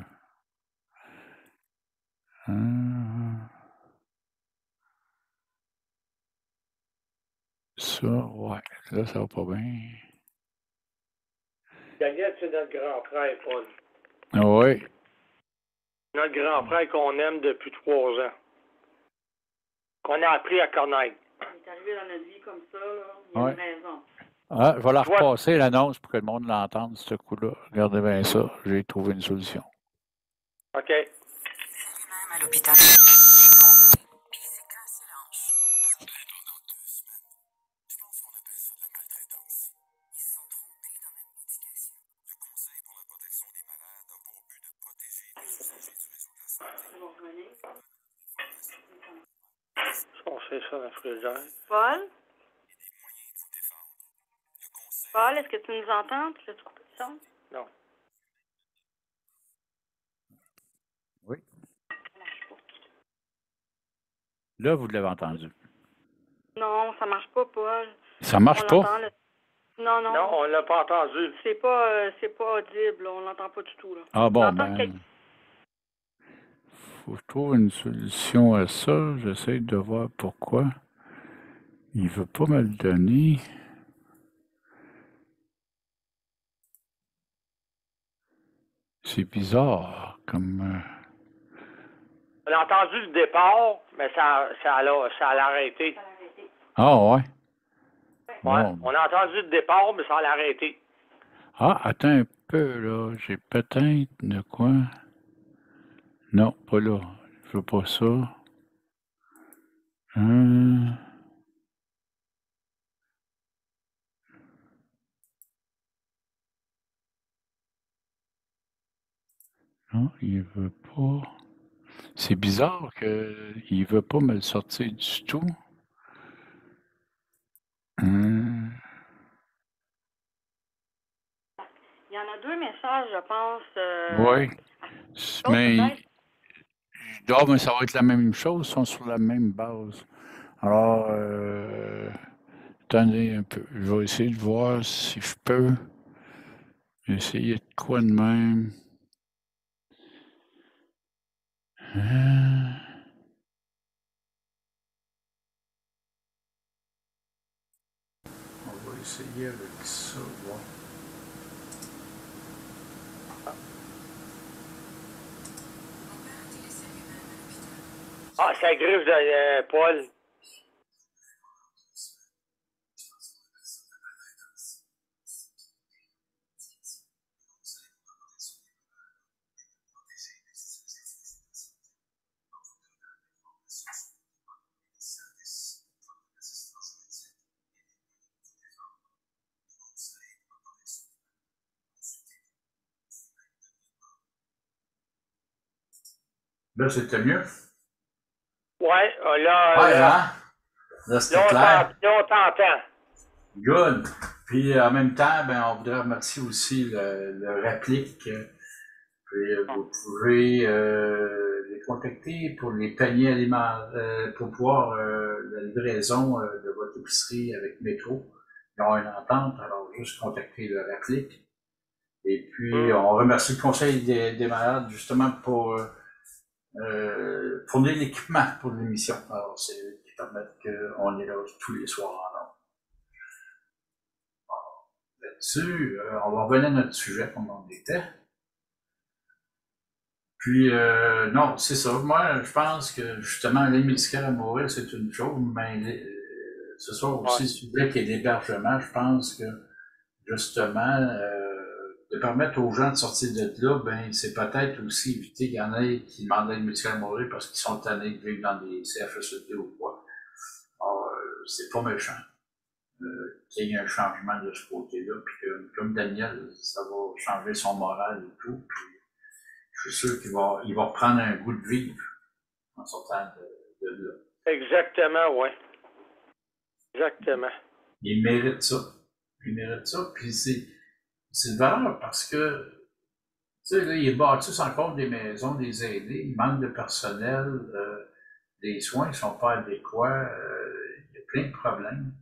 Ça, ouais. Là, ça va pas bien. Daniel, c'est notre grand frère, Paul. Oui. Notre grand frère qu'on aime depuis 3 ans. Qu'on a appris à connaître. Il est arrivé dans notre vie comme ça, là. Il y a Ouais. une raison. Ah, je vais la repasser, l'annonce, pour que le monde l'entende, ce coup-là. Regardez bien ça. J'ai trouvé une solution. OK. Même à l'hôpital. On sait ça dans le frigidaire. Paul? Paul, est-ce que tu nous entends? Tu as coupé le son? Non. Oui. Là, vous l'avez entendu. Non, ça marche pas, Paul. Ça marche pas? Non, non. Non, on l'a pas entendu. C'est pas audible, là. On l'entend pas du tout, là. Ah bon, On entend ben... faut que je trouve une solution à ça. J'essaie de voir pourquoi. Il veut pas me le donner. C'est bizarre, comme... On a entendu le départ, mais ça a arrêté. Ah, ouais. Ouais. Bon. On a entendu le départ, mais ça a arrêté. Ah, attends un peu, là. J'ai peut-être de quoi... Non, pas là. Je veux pas ça. Non, il veut pas... C'est bizarre qu'il veut pas me le sortir du tout. Il y en a 2 messages, je pense. Oui. Mais... Ah, mais ça va être la même chose, ils sont sur la même base. Alors, attendez un peu. Je vais essayer de voir si je peux essayer de quoi de même. On va essayer avec ça. Bon. Ah, ça griffe de Paul. Là, c'était mieux? Ouais, Ouais, là, hein? Là, c'était clair. là, on t'entend. Good. Puis en même temps, ben, on voudrait remercier aussi le réplique. Puis vous pouvez les contacter pour les paniers alimentaires, pour pouvoir la livraison de votre épicerie avec Métro. Ils ont une entente, alors juste contacter le réplique. Et puis, on remercie le Conseil des malades justement pour fournir l'équipement pour l'émission. Alors, c'est eux qui permettent qu'on est là tous les soirs en ordre. Là-dessus, on va revenir à notre sujet comme on était. Puis, non, c'est ça. Moi, je pense que justement, l'aide médicale à mourir, c'est une chose, mais ce soir aussi, le sujet qui est l'hébergement, je pense que justement, de permettre aux gens de sortir de là, ben, c'est peut-être aussi éviter qu'il y en ait qui demandent l'aide médicale à mourir parce qu'ils sont tannés de vivre dans des CHSLD ou quoi. Alors, c'est pas méchant qu'il y ait un changement de ce côté-là, puis que, comme Daniel, ça va changer son moral et tout, puis je suis sûr qu'il va reprendre un goût de vivre en sortant de là. Exactement, oui. Exactement. Il mérite ça. Il mérite ça, puis c'est de valeur parce que, tu sais, là, ils bâtissent encore des maisons, des aidés, il manque de personnel, les soins ne sont pas adéquats, il y a plein de problèmes.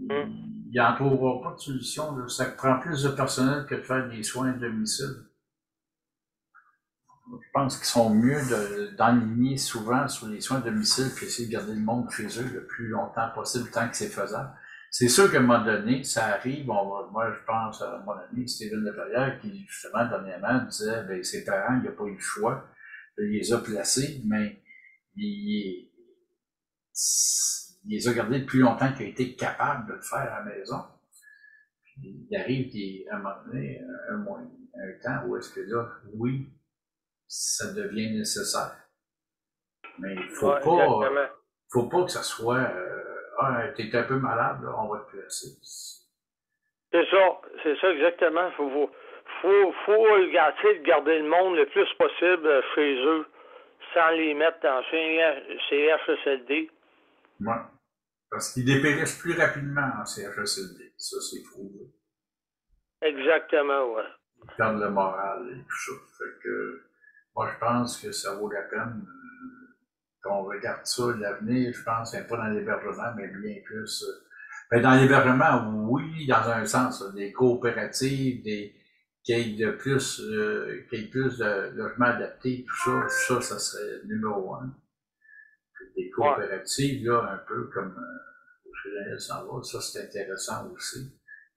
Il n'en trouvera pas de solution. Là. Ça prend plus de personnel que de faire des soins à domicile. Je pense qu'ils sont mieux d'enligner souvent sur les soins à domicile puis essayer de garder le monde chez eux le plus longtemps possible, tant que c'est faisable. C'est sûr qu'à un moment donné, ça arrive. Moi, je pense à un moment donné, Steven Laperrière, qui, justement, dernièrement, disait, ben, ses parents, il n'a pas eu le choix. Il les a placés, mais il les a gardés le plus longtemps qu'il a été capable de le faire à la maison. Puis, il arrive à un moment donné, un temps où est-ce que là, oui, ça devient nécessaire. Mais il faut pas que ça soit t'es un peu malade, là, on va te placer. C'est ça exactement. Faut garder le monde le plus possible chez eux, sans les mettre dans CHSLD. Ouais. Parce qu'ils dépérissent plus rapidement en CHSLD. Ça, c'est prouvé. Exactement, ouais. Ils perdent le moral et tout ça. Fait que, moi, je pense que ça vaut la peine qu'on regarde ça, l'avenir, je pense, c'est pas dans l'hébergement, mais bien plus. Dans l'hébergement, oui, dans un sens, des coopératives, qu'il y ait plus de logements adaptés, tout ça, ça serait numéro 1. Des coopératives, là, un peu comme chez Daniel s'en va, ça c'est intéressant aussi.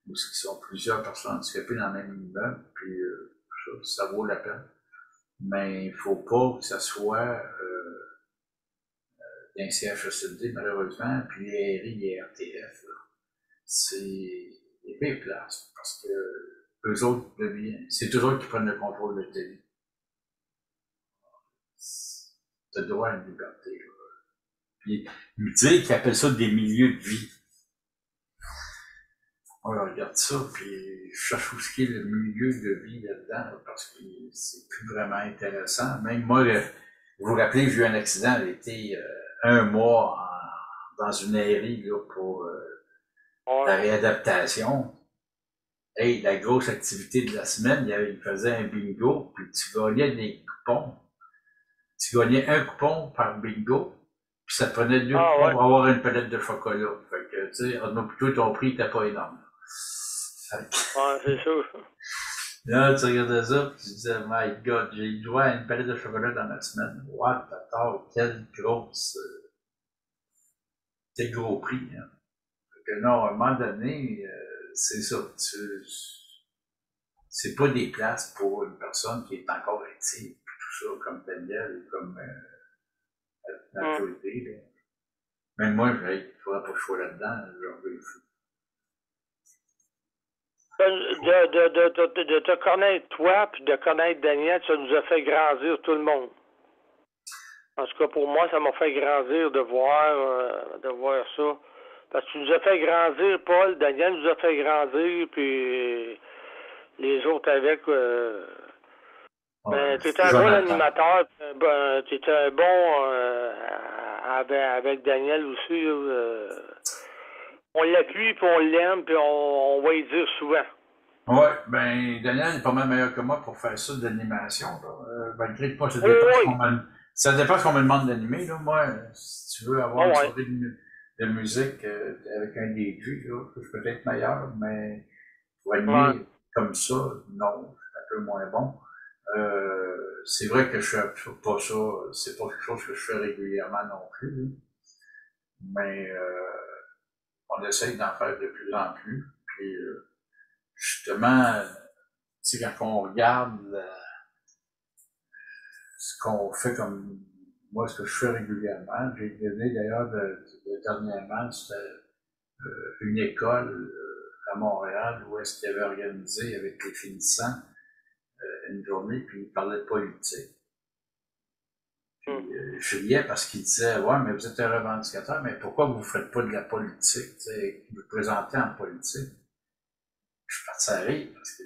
Où ils sont plusieurs personnes handicapées dans le même immeuble, puis ça vaut la peine. Mais il ne faut pas que ça soit d'un CHSLD, malheureusement, puis les RI et RTF, là. C'est des pires places, parce que eux autres c'est eux autres qui prennent le contrôle de ta vie. Tu as droit à une liberté, là. Puis, me dire qu'ils appellent ça des milieux de vie. On regarde ça, puis je cherche où est le milieu de vie là-dedans, là, parce que c'est plus vraiment intéressant. Même moi, vous vous rappelez, j'ai eu un accident, j'ai été 1 mois dans une airie là, pour la réadaptation. Hey, la grosse activité de la semaine, il faisait un bingo, puis tu gagnais des coupons. Tu gagnais un coupon par bingo, puis ça te prenait 2 coupons pour avoir une palette de chocolat. Fait que, tu sais, plutôt ton prix n'était pas énorme. Ouais, c'est sûr. Là, tu regardais ça, puis tu disais, my God, j'ai le droit à une palette de chocolat dans ma semaine. What, t'attends, quel gros prix, hein. Fait que non, à un moment donné, c'est ça. C'est pas des places pour une personne qui est encore active, puis tout ça, comme Daniel, comme l'autorité, là. Même moi, il faudrait pas que je sois là-dedans, j'en veux le fou. De te connaître toi, puis de connaître Daniel, ça nous a fait grandir tout le monde. En tout cas, pour moi, ça m'a fait grandir de voir ça. Parce que tu nous as fait grandir, Paul, Daniel nous a fait grandir, puis les autres avec. Tu étais un bon animateur, tu étais un bon avec Daniel aussi. On l'appuie, puis on l'aime, puis on va y dire souvent. Oui, ben Daniel est pas mal meilleur que moi pour faire ça de l'animation. Malgré que moi, ça dépend ce qu'on me demande d'animer. Moi, si tu veux avoir une soirée de musique avec un DJ, là, je suis peut-être meilleur, mais pour animer comme ça, non, c'est un peu moins bon. C'est vrai que je fais pas ça, c'est pas quelque chose que je fais régulièrement non plus. Là. Mais on essaye d'en faire de plus en plus. Puis justement, tu sais, quand on regarde ce qu'on fait comme moi, ce que je fais régulièrement, j'ai donné d'ailleurs dernièrement, c'était une école à Montréal où est-ce qu'il avait organisé avec les finissants une journée, puis il parlait de politique. Puis je riais parce qu'il disait, ouais, mais vous êtes un revendicateur, mais pourquoi vous ne faites pas de la politique, vous vous présentez en politique? Je suis parti à rire parce que,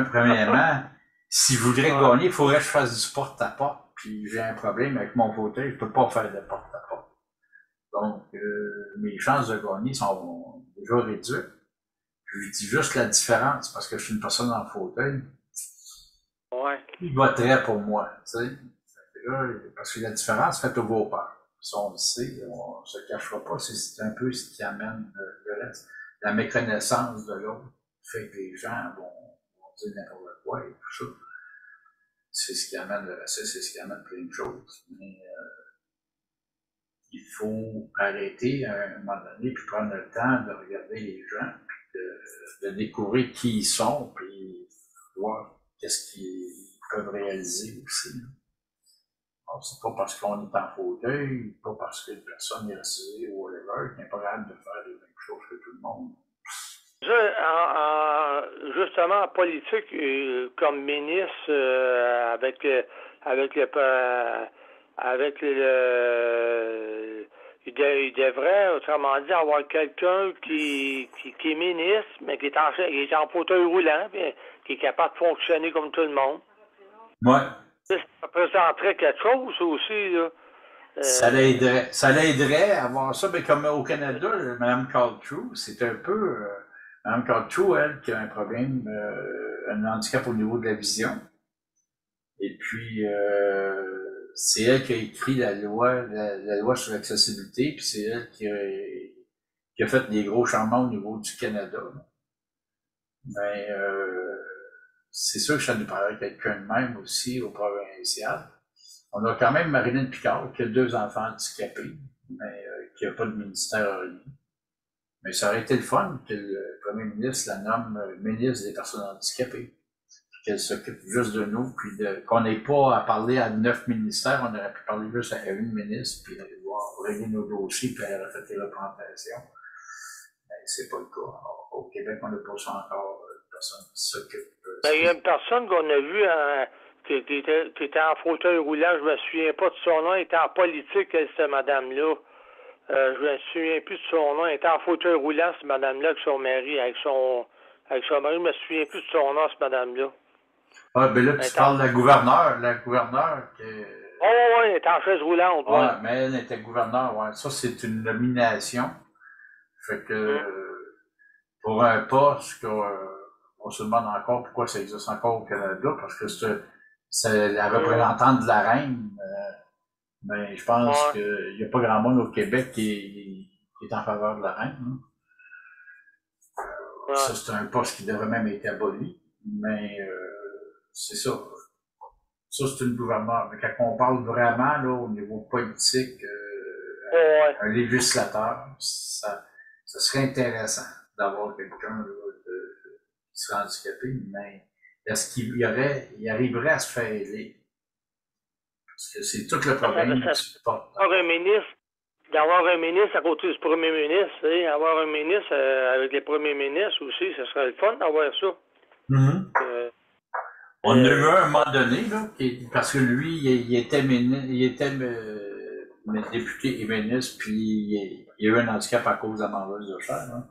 premièrement, si je voudrais gagner, il faudrait que je fasse du porte-à-porte. Puis j'ai un problème avec mon fauteuil, je peux pas faire de porte-à-porte. Donc, mes chances de gagner sont déjà réduites. Je lui dis juste la différence, parce que je suis une personne en fauteuil. Ouais. Il voterait pour moi, tu sais. Parce que la différence fait au beau peur. Ça, on le sait, on ne se cachera pas, c'est un peu ce qui amène le reste. La méconnaissance de l'autre fait que les gens vont dire n'importe quoi et tout ça. C'est ce qui amène le racisme, c'est ce qui amène plein de choses. Mais il faut arrêter à un moment donné, puis prendre le temps de regarder les gens, puis de découvrir qui ils sont, puis voir qu'est-ce qu'ils peuvent réaliser aussi. Alors, c'est pas parce qu'on est en fauteuil, pas parce qu'une personne est racisée ou whatever, qu'on n'est pas capable de faire les mêmes choses que tout le monde. Justement, en politique, comme ministre, il devrait, autrement dit, avoir quelqu'un qui est ministre, mais qui est en fauteuil roulant, puis qui est capable de fonctionner comme tout le monde. Ouais. Ça présenterait quelque chose aussi, là. Ça l'aiderait à avoir ça, mais comme au Canada, Mme Carl-True, c'est un peu... Mme Carl-True, elle, qui a un problème, un handicap au niveau de la vision. Et puis, c'est elle qui a écrit la loi sur l'accessibilité, puis c'est elle qui a fait des gros changements au niveau du Canada. Mais c'est sûr que ça nous paraît quelqu'un de même aussi au provincial. On a quand même Marilyn Picard, qui a 2 enfants handicapés, mais qui n'a pas de ministère relié. Mais ça aurait été le fun que le premier ministre la nomme ministre des personnes handicapées. Qu'elle s'occupe juste de nous, puis qu'on n'ait pas à parler à 9 ministères, on aurait pu parler juste à une ministre, puis aller voir, régler nos dossiers, puis elle aurait fait les représentations. Mais c'est pas le cas. Alors, au Québec, on n'a pas ça encore, personne qui s'occupe. Il y a une personne qu'on a vue qui était en fauteuil roulant, je me souviens pas de son nom, elle était en politique, cette madame-là. Je me souviens plus de son nom, elle était en fauteuil roulant, cette madame-là, avec son mari, avec son mari, je me souviens plus de son nom, cette madame-là. Ah, ben là, tu parles de la gouverneure qui... Oh, oui, elle est en chaise roulante. Ouais, mais elle était gouverneure, ouais. Ça, c'est une nomination. Fait que, pour un poste on se demande encore pourquoi ça existe encore au Canada, parce que c'est la représentante de la reine. Mais je pense qu'il n'y a pas grand monde au Québec qui est en faveur de la reine. Hein. Ça, c'est un poste qui devrait même être aboli. Mais c'est ça. Ça, c'est une gouverneure. Mais quand on parle vraiment là, au niveau politique, un législateur, ça serait intéressant d'avoir quelqu'un qui serait handicapé, mais est-ce qu'il arriverait à se faire aider? Parce que c'est tout le problème qui se porte. D'avoir un ministre à côté du premier ministre, avoir un ministre avec les premiers ministres aussi, ce serait le fun d'avoir ça. Mm-hmm. On a eu un moment donné, là, parce que lui, il était député et ministre, puis il y a eu un handicap à cause de la mangeuse de chair. Hein.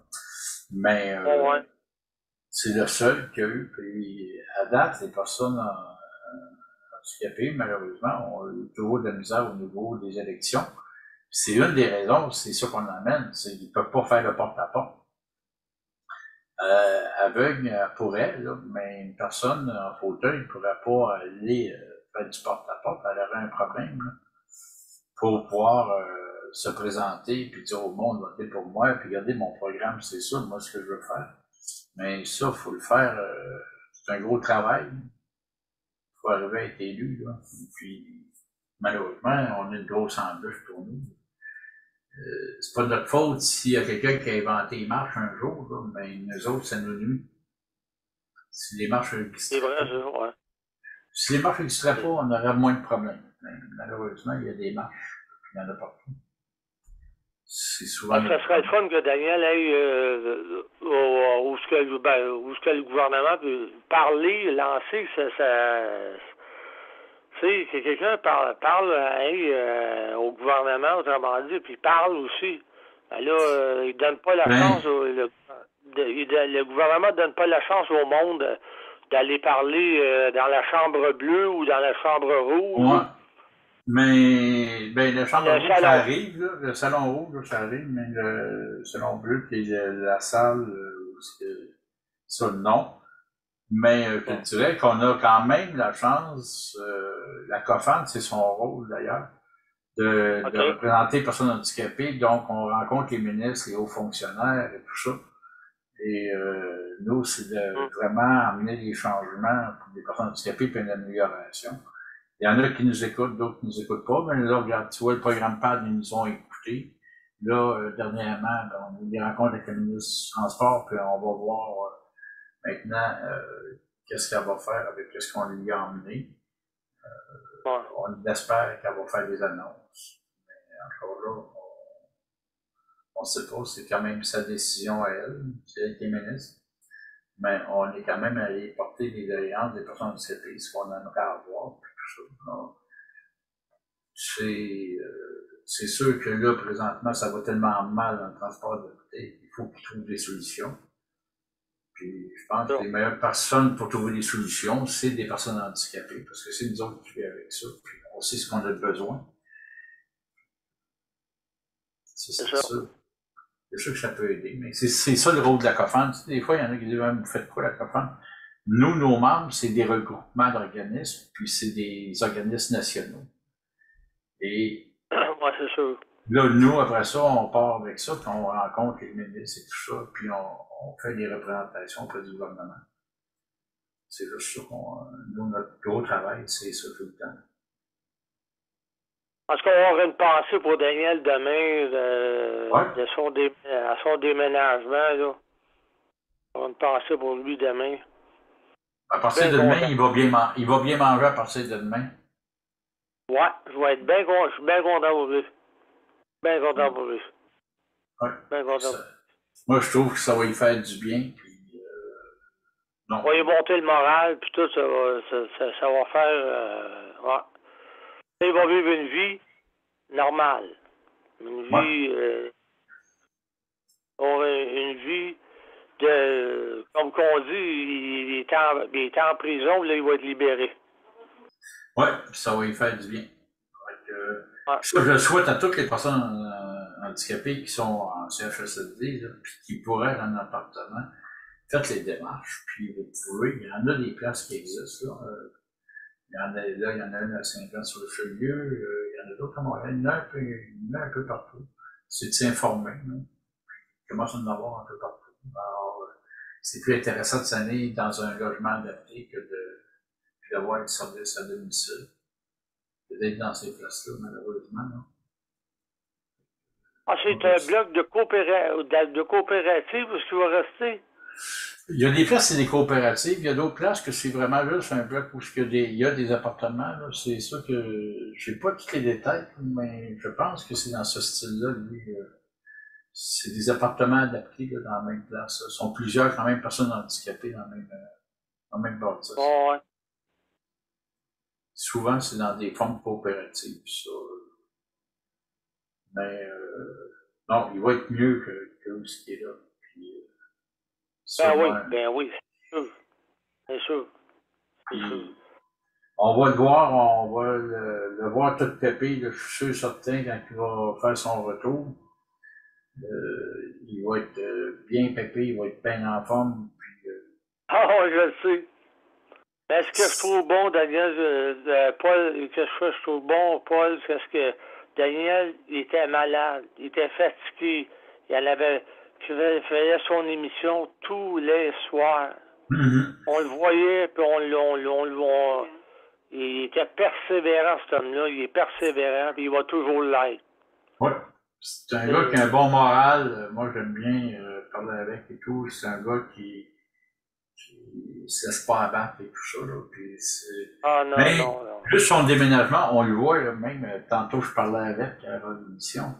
Mais c'est le seul qu'il y a eu. Puis à date, les personnes handicapées, malheureusement, ont eu toujours de la misère au niveau des élections. C'est une des raisons, c'est ça qu'on amène, c'est qu'ils ne peuvent pas faire le porte-à-porte. Aveugle pourrait, là, mais une personne en fauteuil ne pourrait pas aller faire du porte-à-porte, elle aurait un problème là, pour pouvoir se présenter et dire au monde, votez pour moi, puis regardez mon programme, c'est ça, moi ce que je veux faire. Mais ça, il faut le faire, c'est un gros travail. Il faut arriver à être élu. Là. Puis, malheureusement, on a une grosse embûche pour nous. C'est pas de notre faute s'il y a quelqu'un qui a inventé les marches un jour, là, mais nous autres, ça nous nuit. Si les marches n'existeraient pas, si les marches n'existeraient pas, on aurait moins de problèmes. Mais malheureusement, il y a des marches, il y en a partout. C'est souvent. Ça serait le fun que Daniel aille où ce que le gouvernement peut parler, lancer, tu sais, que quelqu'un parle au gouvernement, autrement dit, puis parle aussi. Ben là, il donne pas la chance, le gouvernement ne donne pas la chance au monde d'aller parler dans la chambre bleue ou dans la chambre rouge. Ouais. Mais la chambre rouge, ça arrive, là, le salon rouge, là, ça arrive, mais le salon bleu, puis la salle, ça, non. Mais je te dirais qu'on a quand même la chance, la COFAN, c'est son rôle d'ailleurs, de représenter les personnes handicapées. Donc, on rencontre les ministres, les hauts fonctionnaires et tout ça. Et nous, c'est de vraiment amener des changements pour les personnes handicapées et une amélioration. Il y en a qui nous écoutent, d'autres qui ne nous écoutent pas. Mais là, regarde, tu vois, le programme PAD, ils nous ont écoutés. Là, dernièrement, on a eu des rencontres avec le ministre du Transport, puis on va voir maintenant qu'est-ce qu'elle va faire avec ce qu'on lui a emmené. On espère qu'elle va faire des annonces. Mais encore là, on ne sait pas, c'est quand même sa décision à elle, c'est elle qui est ministre. Mais on est quand même allé porter les doléances des personnes handicapées, ce qu'on aimerait avoir, puis tout ça. C'est sûr que là, présentement, ça va tellement mal dans le transport de côté, il faut qu'ils trouvent des solutions. Puis je pense que les meilleures personnes pour trouver des solutions, c'est des personnes handicapées, parce que c'est nous autres qui vivons avec ça, puis on sait ce qu'on a besoin. C'est ça. C'est sûr que ça peut aider, mais c'est ça le rôle de la COFAN. Tu sais, des fois, il y en a qui disent, vous faites quoi la COFAN? Nous, nos membres, c'est des regroupements d'organismes, puis c'est des organismes nationaux. Et c'est sûr. Là, nous, après ça, on part avec ça, puis on rencontre les ministres et tout ça, puis on fait des représentations auprès du gouvernement. C'est juste ça nous, notre gros travail, c'est ça tout le temps. En tout cas, on va avoir une pensée pour Daniel demain à son déménagement. Là. On va avoir une pensée pour lui demain. À partir de demain, il va bien manger à partir de demain. Ouais, je vais être bien content. Je suis bien content pour lui. Bien content pour lui. Ouais. Bien content. Moi, je trouve que ça va lui faire du bien. Puis, non. On va lui monter le moral, puis tout, ça va faire. Ouais. Il va vivre une vie normale. Une vie. Une vie de. Comme qu'on dit, il est en prison, là, il va être libéré. Oui, ça va lui faire du bien. Ça, je le souhaite à toutes les personnes handicapées qui sont en CHSLD, là, puis qui pourraient être en appartement. Faites les démarches, puis vous pouvez. Il y en a des places qui existent. Là. Il y en a une à Saint-Jean-sur-Richelieu, il y en a d'autres à Montréal, il y en a un peu partout. C'est de s'informer. Il commence à en avoir un peu partout. Alors, c'est plus intéressant de s'aller dans un logement adapté que d'avoir le service à domicile. D'être dans ces places-là, malheureusement. Non? Ah, c'est un bloc de coopérative où est-ce qu'il va rester? Il y a des places, c'est des coopératives. Il y a d'autres places que c'est vraiment juste un bloc où il y a des appartements. C'est ça que je sais pas tous les détails, mais je pense que c'est dans ce style-là, lui. C'est des appartements adaptés là, dans la même place. Ce sont plusieurs quand même personnes handicapées dans le même bâtisse. Oh, ouais. Souvent, c'est dans des formes coopératives, ça. Mais non, il va être mieux que ce qui est là. Puis, ben oui, c'est sûr. On va le voir, on va le voir tout pépé, je suis sûr certain, quand il va faire son retour. Il va être bien pépé, il va être bien en forme. Puis, je le sais. Mais ce que je trouve bon, Daniel, Paul, je trouve bon, Paul, c'est que Daniel, il était malade, il était fatigué, il faisait son émission tous les soirs. Mm-hmm. On le voyait, puis il était persévérant, cet homme-là, il est persévérant, puis il va toujours l'être. Oui, c'est un gars qui a un bon moral, moi j'aime bien parler avec et tout, c'est un gars qui se laisse pas abattre et tout ça, là. Puis non. Juste son déménagement, on le voit, là, même tantôt je parlais avec à l'émission.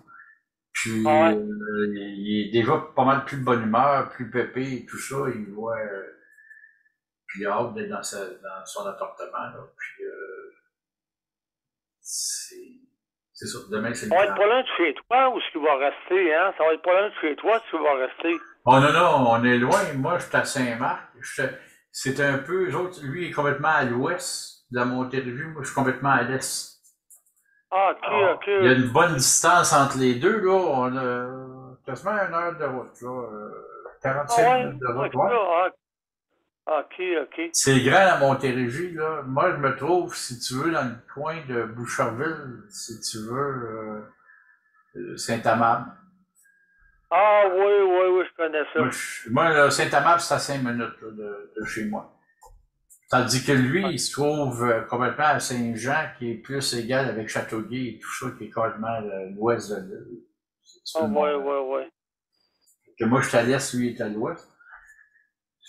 Puis il est déjà pas mal plus de bonne humeur, plus pépé et tout ça. Il voit puis il a hâte d'être dans son appartement. Là. Puis c'est ça. Demain, c'est le Ça va être pas loin de chez toi ou est-ce qu'il va rester, hein? Ça va être pas loin de chez toi est-ce qu'il va rester? Oh non, on est loin. Moi, je suis à Saint-Marc. C'est un peu, lui, il est complètement à l'ouest de la Montérégie. Moi, je suis complètement à l'est. OK. Il y a une bonne distance entre les deux, là. On a quasiment 1 heure de route, là. 45 minutes de route, OK. C'est grand, la Montérégie, là. Moi, je me trouve, si tu veux, dans le coin de Boucherville, si tu veux, Saint-Amable. Ah oui, je connais ça. Moi Saint-Amable, c'est à 5 minutes là, de chez moi. Tandis que lui, il se trouve complètement à Saint-Jean, qui est plus égal avec Châteauguay et tout ça, qui est carrément l'ouest de l'île. Oui. Que moi, je suis à l'est, lui, il est à l'ouest.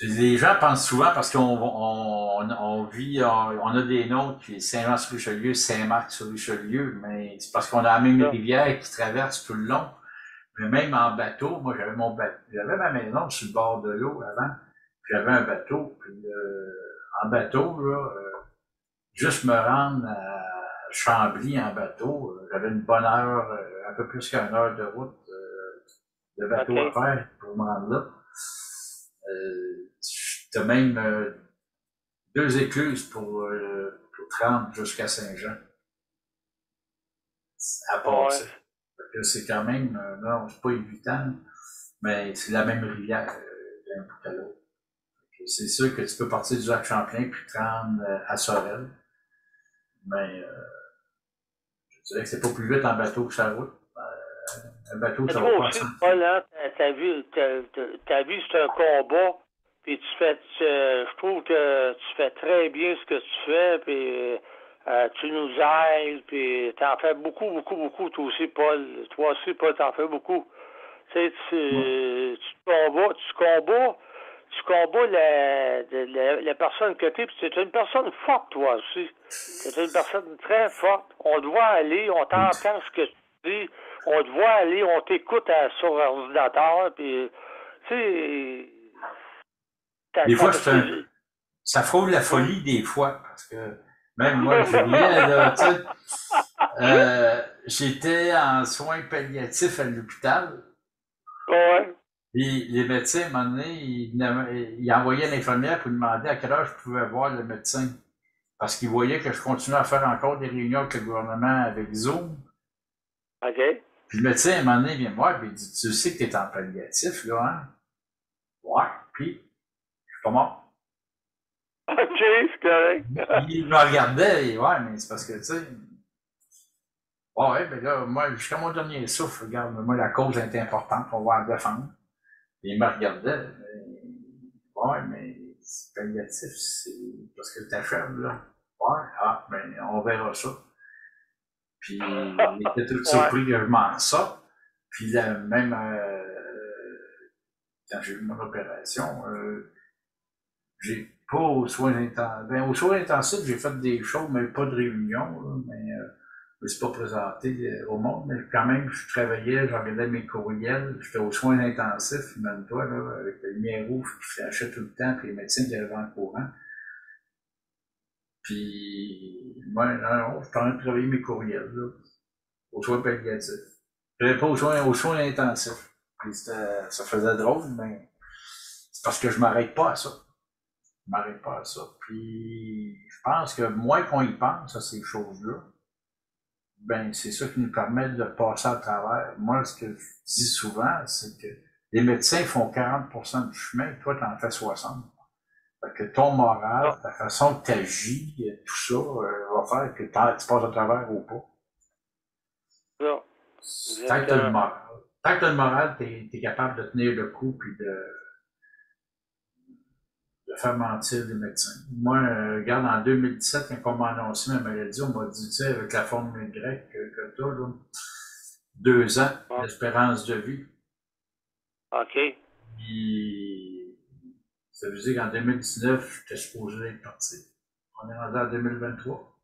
Les gens pensent souvent, parce qu'on vit, on a des noms qui est Saint-Jean-sur-Richelieu, Saint-Marc-sur-Richelieu, mais c'est parce qu'on a la même rivière qui traverse tout le long. Mais même en bateau, moi j'avais ma maison sur le bord de l'eau avant, j'avais un bateau, puis en bateau, là, juste me rendre à Chambly en bateau, j'avais une bonne heure, un peu plus qu'1 heure de route de bateau à faire pour me rendre là. T'as même 2 écluses pour te rendre jusqu'à Saint-Jean. À passer. C'est quand même, non, c'est pas évident, mais c'est la même rivière d'un bout à l'autre. C'est sûr que tu peux partir du lac Champlain puis te rendre à Sorel, mais je dirais que c'est pas plus vite en bateau que sur la route. Un bateau, ça va pas aussi, Paul, hein, ta vie, c'est un combat Puis je trouve que tu fais très bien ce que tu fais, puis tu nous aides, puis t'en fais beaucoup, beaucoup, beaucoup, toi aussi, Paul. Toi aussi, Paul, t'en fais beaucoup. Tu sais, tu combats la personne que t'es, puis tu es une personne forte, toi aussi. Tu es une personne très forte. On te voit aller, on t'entend ce que tu dis, on te voit aller, on t'écoute sur l'ordinateur, puis, tu sais, des fois, ça frôle la folie des fois, parce que même moi, Julien, là, tu sais, j'étais en soins palliatifs à l'hôpital. Ouais. Puis les médecins, à un moment donné, ils envoyaient l'infirmière pour lui demander à quelle heure je pouvais voir le médecin. Parce qu'ils voyaient que je continuais à faire encore des réunions avec le gouvernement avec Zoom. OK. Puis le médecin, à un moment donné, vient me voir et il dit, tu sais que tu es en palliatif, là, hein? Ouais. Puis, je suis pas mort. OK, c'est correct. Il me regardait et ouais, mais c'est parce que, tu sais, ouais, ben là, moi, jusqu'à mon dernier souffle, regarde, moi, la cause était importante, on va la défendre. Et il me regardait, ouais, mais c'est palliatif, c'est parce que t'as faible, là. Ouais, ah, ben, on verra ça. Puis, il était tout surpris que je m'en sorte. Puis, là, même, quand j'ai eu mon opération, j'ai pas aux soins intensifs. Ben, aux soins intensifs, j'ai fait des choses, mais pas de réunion, là, mais je me suis pas présenté au monde, mais quand même, je travaillais, je regardais mes courriels, j'étais aux soins intensifs, imagine-toi, là, avec la lumière rouge qui flashait tout le temps, puis les médecins qui arrivaient en courant. Puis, moi, non, je suis en train de travailler mes courriels, là, aux soins palliatifs. Je n'allais pas aux soins intensifs. Puis ça faisait drôle, mais c'est parce que je m'arrête pas à ça. Je m'arrête pas à ça. Puis, je pense que moins qu'on y pense à ces choses-là, ben, c'est ça qui nous permet de passer à travers. Moi, ce que je dis souvent, c'est que les médecins font 40% du chemin, et toi, t'en fais 60%. Fait que ton moral, ta façon que tu agis, tout ça, va faire que tu passes à travers ou pas. Non. Tant que tu as le moral. Tant que tu as le moral, tu es capable de tenir le coup puis de faire mentir les médecins. Moi, regarde, en 2017, quand on m'a annoncé ma maladie, on m'a dit, tu sais, avec la formule grecque que tu as, là, 2 ans d'espérance de vie. OK. Puis, ça veut dire qu'en 2019, j'étais supposé être parti. On est rendu en 2023.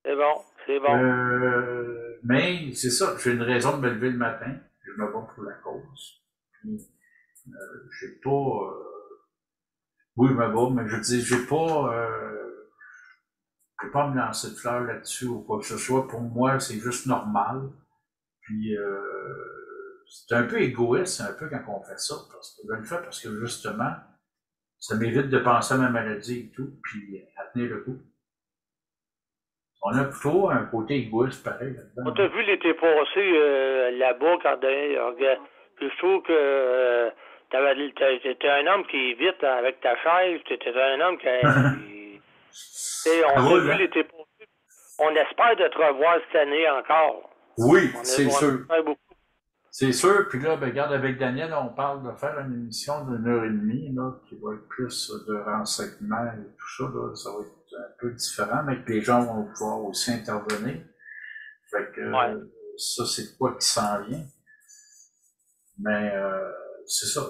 C'est bon, c'est bon. Mais c'est ça, j'ai une raison de me lever le matin. Je me bats pour la cause. Puis, j'ai pas... oui, je me bats, mais je dis, j'ai pas me lancer de fleurs là-dessus ou quoi que ce soit. Pour moi, c'est juste normal. Puis, c'est un peu égoïste, un peu quand on fait ça. Parce que je le fais parce que justement, ça m'évite de penser à ma maladie et tout, puis à tenir le coup. On a plutôt un côté égoïste pareil là-dedans. On t'a vu l'été passé là-bas quand puis je trouve que t'étais un homme qui est vite avec ta chaise, t'étais un homme qui on t'a vu l'été passé. On espère de te revoir cette année encore. Oui, c'est sûr. C'est sûr, puis là, ben, regarde, avec Daniel, on parle de faire une émission d'1h30, là, qui va être plus de renseignements et tout ça, là, ça va être un peu différent, mais que les gens vont pouvoir aussi intervenir. Fait que ça, c'est quoi qui s'en vient. Mais c'est ça,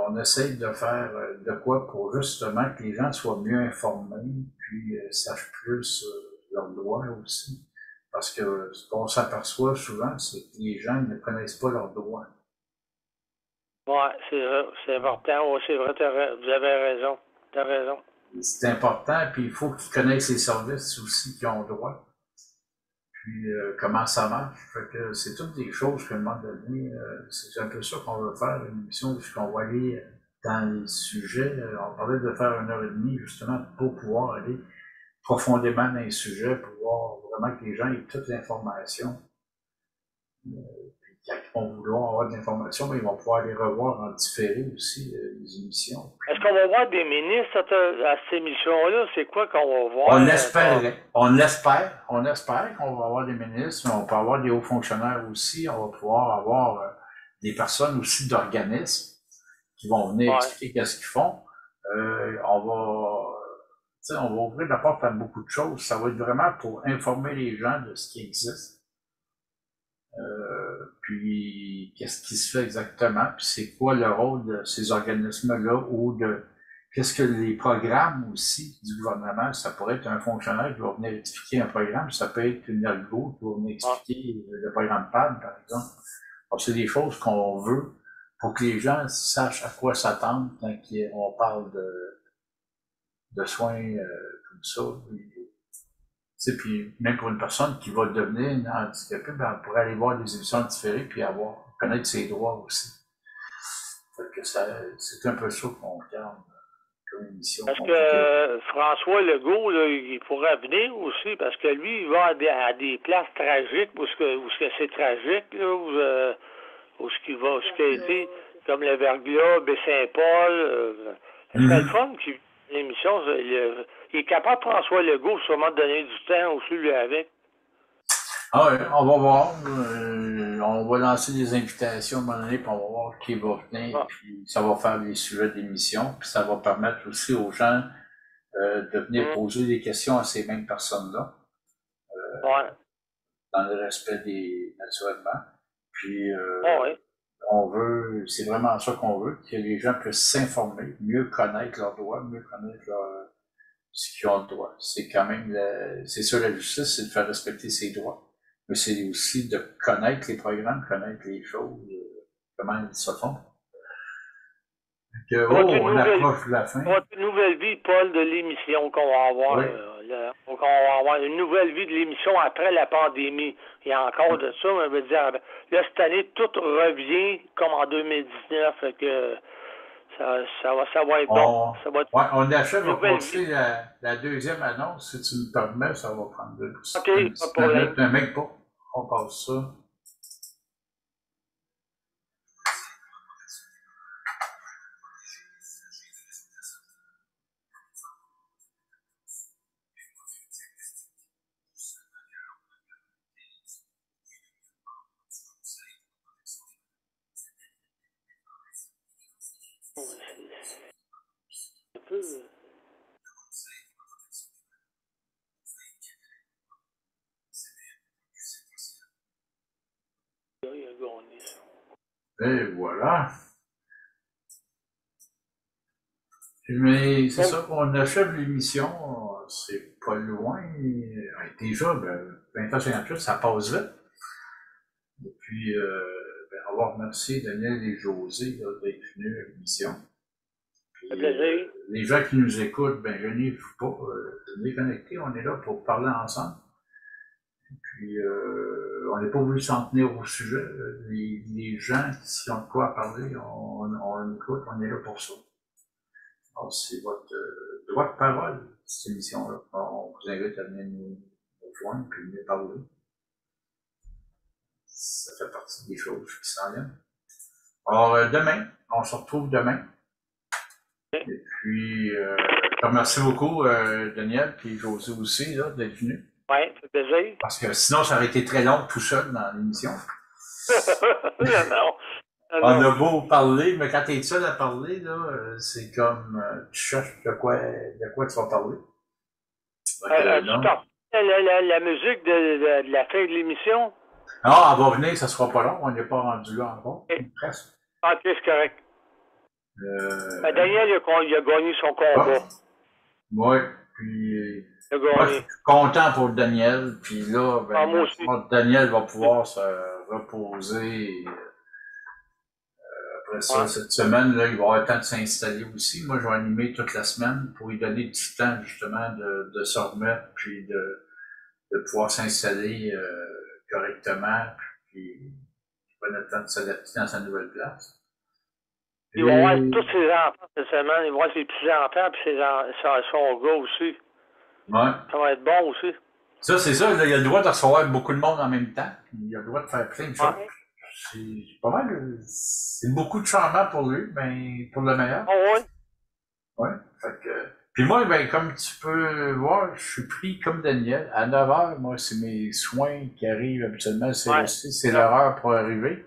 on essaye de faire de quoi pour justement que les gens soient mieux informés, puis sachent plus leurs droits aussi. Parce que ce qu'on s'aperçoit souvent, c'est que les gens ne connaissent pas leurs droits. Oui, c'est important. Ouais, c'est vrai, vous avez raison. Tu as raison. C'est important, puis il faut qu'ils connaissent les services aussi qui ont droit. Puis comment ça marche. Fait que c'est toutes des choses qu'à un moment donné, c'est un peu ça qu'on veut faire, une émission où on va aller dans les sujets. On parlait de faire 1h30 justement pour pouvoir aller profondément dans les sujets, pour voir vraiment que les gens aient toute l'information. Quand ils vont vouloir avoir de l'information, mais ils vont pouvoir les revoir en différé aussi, les émissions. Est-ce qu'on va voir des ministres à cette émission-là? C'est quoi qu'on va voir? On espère qu'on va avoir des ministres, mais on peut avoir des hauts fonctionnaires aussi. On va pouvoir avoir des personnes aussi d'organismes qui vont venir Ouais. expliquer qu'est-ce qu'ils font. On va ouvrir la porte à beaucoup de choses. Ça va être vraiment pour informer les gens de ce qui existe. Puis qu'est-ce qui se fait exactement, puis c'est quoi le rôle de ces organismes-là, ou de qu'est-ce que les programmes aussi du gouvernement. Ça pourrait être un fonctionnaire qui va venir expliquer un programme, ça peut être une algo qui va venir expliquer le programme PAD, par exemple. Alors, c'est des choses qu'on veut pour que les gens sachent à quoi s'attendre quand on parle de soins comme ça. Puis même pour une personne qui va devenir handicapée, ben, on pourrait aller voir des émissions différées puis connaître ses droits aussi. Fait que c'est un peu ça qu'on regarde comme émission. Parce que François Legault, là, il pourrait venir aussi, parce que lui, il va à des places tragiques où c'est tragique, là, où ce qu'il va, ce qui a été, comme le Verglas, Baie-Saint-Paul. C'est le fun qui l'émission. Il est capable, François Legault, sûrement de donner du temps aussi, lui, avec. Ah oui, on va voir. On va lancer des invitations à un moment donné, puis on va voir qui va venir, puis ça va faire les sujets d'émission, puis ça va permettre aussi aux gens de venir poser des questions à ces mêmes personnes-là. Dans le respect naturellement. Puis c'est vraiment ça qu'on veut, que les gens puissent s'informer, mieux connaître leurs droits, mieux connaître ce qu'ils ont le droit. C'est quand même c'est ça la justice, c'est de faire respecter ses droits. Mais c'est aussi de connaître les programmes, connaître les choses, comment ils se font. On approche de la fin. Une nouvelle vie, Paul, de l'émission qu'on va avoir. Oui. On va avoir une nouvelle vie de l'émission après la pandémie. Il y a encore de ça, mais je veux dire, là, cette année, tout revient comme en 2019. Fait que ça va être bon. On achève de passer la deuxième annonce. Si tu me permets, ça va prendre deux minutes. Pas de problème. Mais même pas. On passe ça. Et voilà. Mais c'est ça, on achève l'émission, c'est pas loin. Déjà, 20h58, ça passe vite. Et puis, on va remercier Daniel et José d'être venus à l'émission. Les gens qui nous écoutent, gênez-vous pas, venez connecter, on est là pour parler ensemble. Et puis, on n'est pas obligé de s'en tenir au sujet. Les gens, qui ont de quoi parler, on écoute, on est là pour ça. Alors, c'est votre droit de parole, cette émission-là. On vous invite à venir nous rejoindre et venir parler. Ça fait partie des choses qui s'en viennent. Alors, demain, on se retrouve demain. Et puis, je te remercie beaucoup, Daniel, puis José aussi, d'être venu. Oui, ça fait plaisir. Parce que sinon, ça aurait été très long tout seul dans l'émission. Non. On a beau parler, mais quand tu es seul à parler, là, c'est comme tu cherches de quoi tu vas parler. La musique de la fin de l'émission? Ah, elle va venir, ça sera pas long, on n'est pas rendu là encore. Presque. Ok, c'est correct. Daniel, il a gagné son combat. Oui, puis moi, je suis content pour Daniel, puis là, moi aussi. Daniel va pouvoir se reposer. Après ça, cette semaine, là, il va avoir le temps de s'installer aussi. Moi, je vais animer toute la semaine pour lui donner du temps, justement, de se remettre, puis de pouvoir s'installer correctement, puis il va avoir le temps de s'adapter dans sa nouvelle place. Il va voir tous ses enfants cette semaine, il va voir ses petits-enfants, puis son gars aussi. Ouais. Ça va être bon aussi. Ça, c'est ça, là, il a le droit de recevoir beaucoup de monde en même temps. Il a le droit de faire plein de choses. C'est pas mal. C'est beaucoup de changements pour lui, mais pour le meilleur. Ah oui? Oui. Fait que. Puis moi, comme tu peux voir, je suis pris comme Daniel. À 9h, moi, c'est mes soins qui arrivent habituellement. C'est l'heure pour arriver.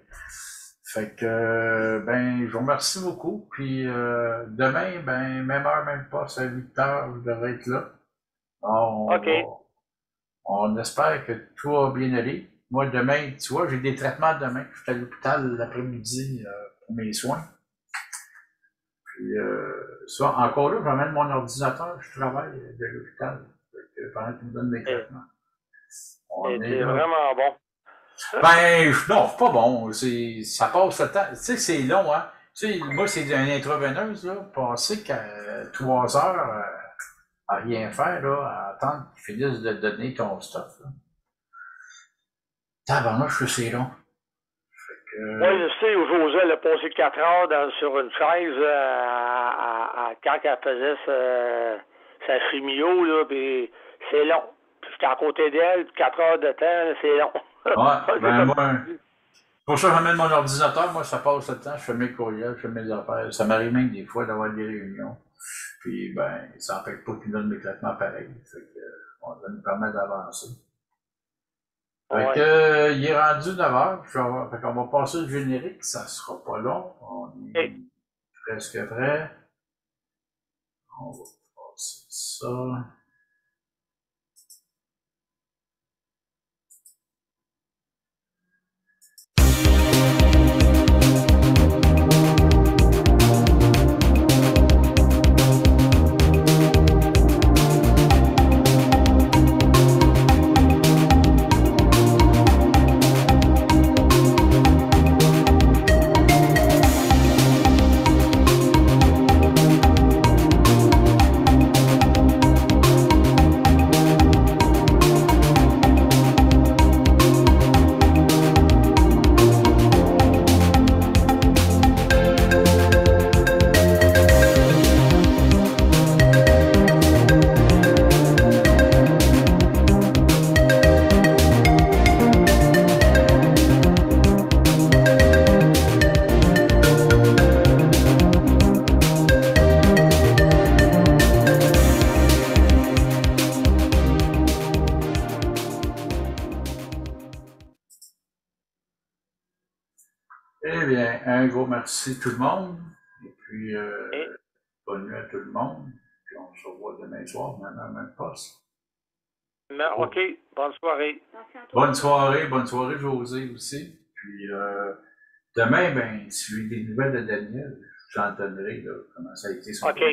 Fait que, ben, je vous remercie beaucoup. Puis demain, ben, même heure, même poste, à 8 heures, je devrais être là. OK. On espère que tout va bien aller. Moi, demain, tu vois, j'ai des traitements demain. Je suis à l'hôpital l'après-midi pour mes soins. Puis, ça, encore là, j'emmène mon ordinateur, je travaille de l'hôpital. Pendant qu'il me donne mes traitements. C'est vraiment bon. Ben, non, c'est pas bon. Ça passe le temps. Tu sais, c'est long, hein. Tu sais, moi, c'est une intraveineuse, là. Passer 3 heures à rien faire, là, à attendre qu'ils finissent de donner ton stuff, là. Tabarnouche que c'est long. Moi, je sais, José, elle a passé 4 heures sur une chaise quand elle faisait sa chimio, là, puis c'est long. Puis j'étais à côté d'elle, 4 heures de temps, c'est long. Ouais, ben moi, pour ça, j'emmène mon ordinateur, moi, ça passe le temps, je fais mes courriels, je fais mes affaires. Ça m'arrive même des fois d'avoir des réunions. Puis, ben, ça n'empêche pas qu'ils donnent mes traitements pareils. Fait que, on va nous permettre d'avancer. Fait que, il est rendu 9h, fait qu'on va passer le générique, ça sera pas long. On est presque prêt. On va passer ça. Eh bien, un gros merci tout le monde. Et puis, bonne nuit à tout le monde. Puis on se revoit demain soir, même à même poste. OK, bonne soirée. Bonne soirée, José aussi. Puis, demain, ben, si j'ai des nouvelles de Daniel, j'en donnerai, là, comment ça a été son OK.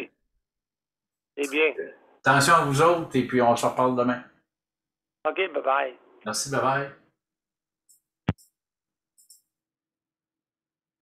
C'est bien. Attention à vous autres, et puis on se reparle demain. OK, bye-bye. Merci, bye-bye.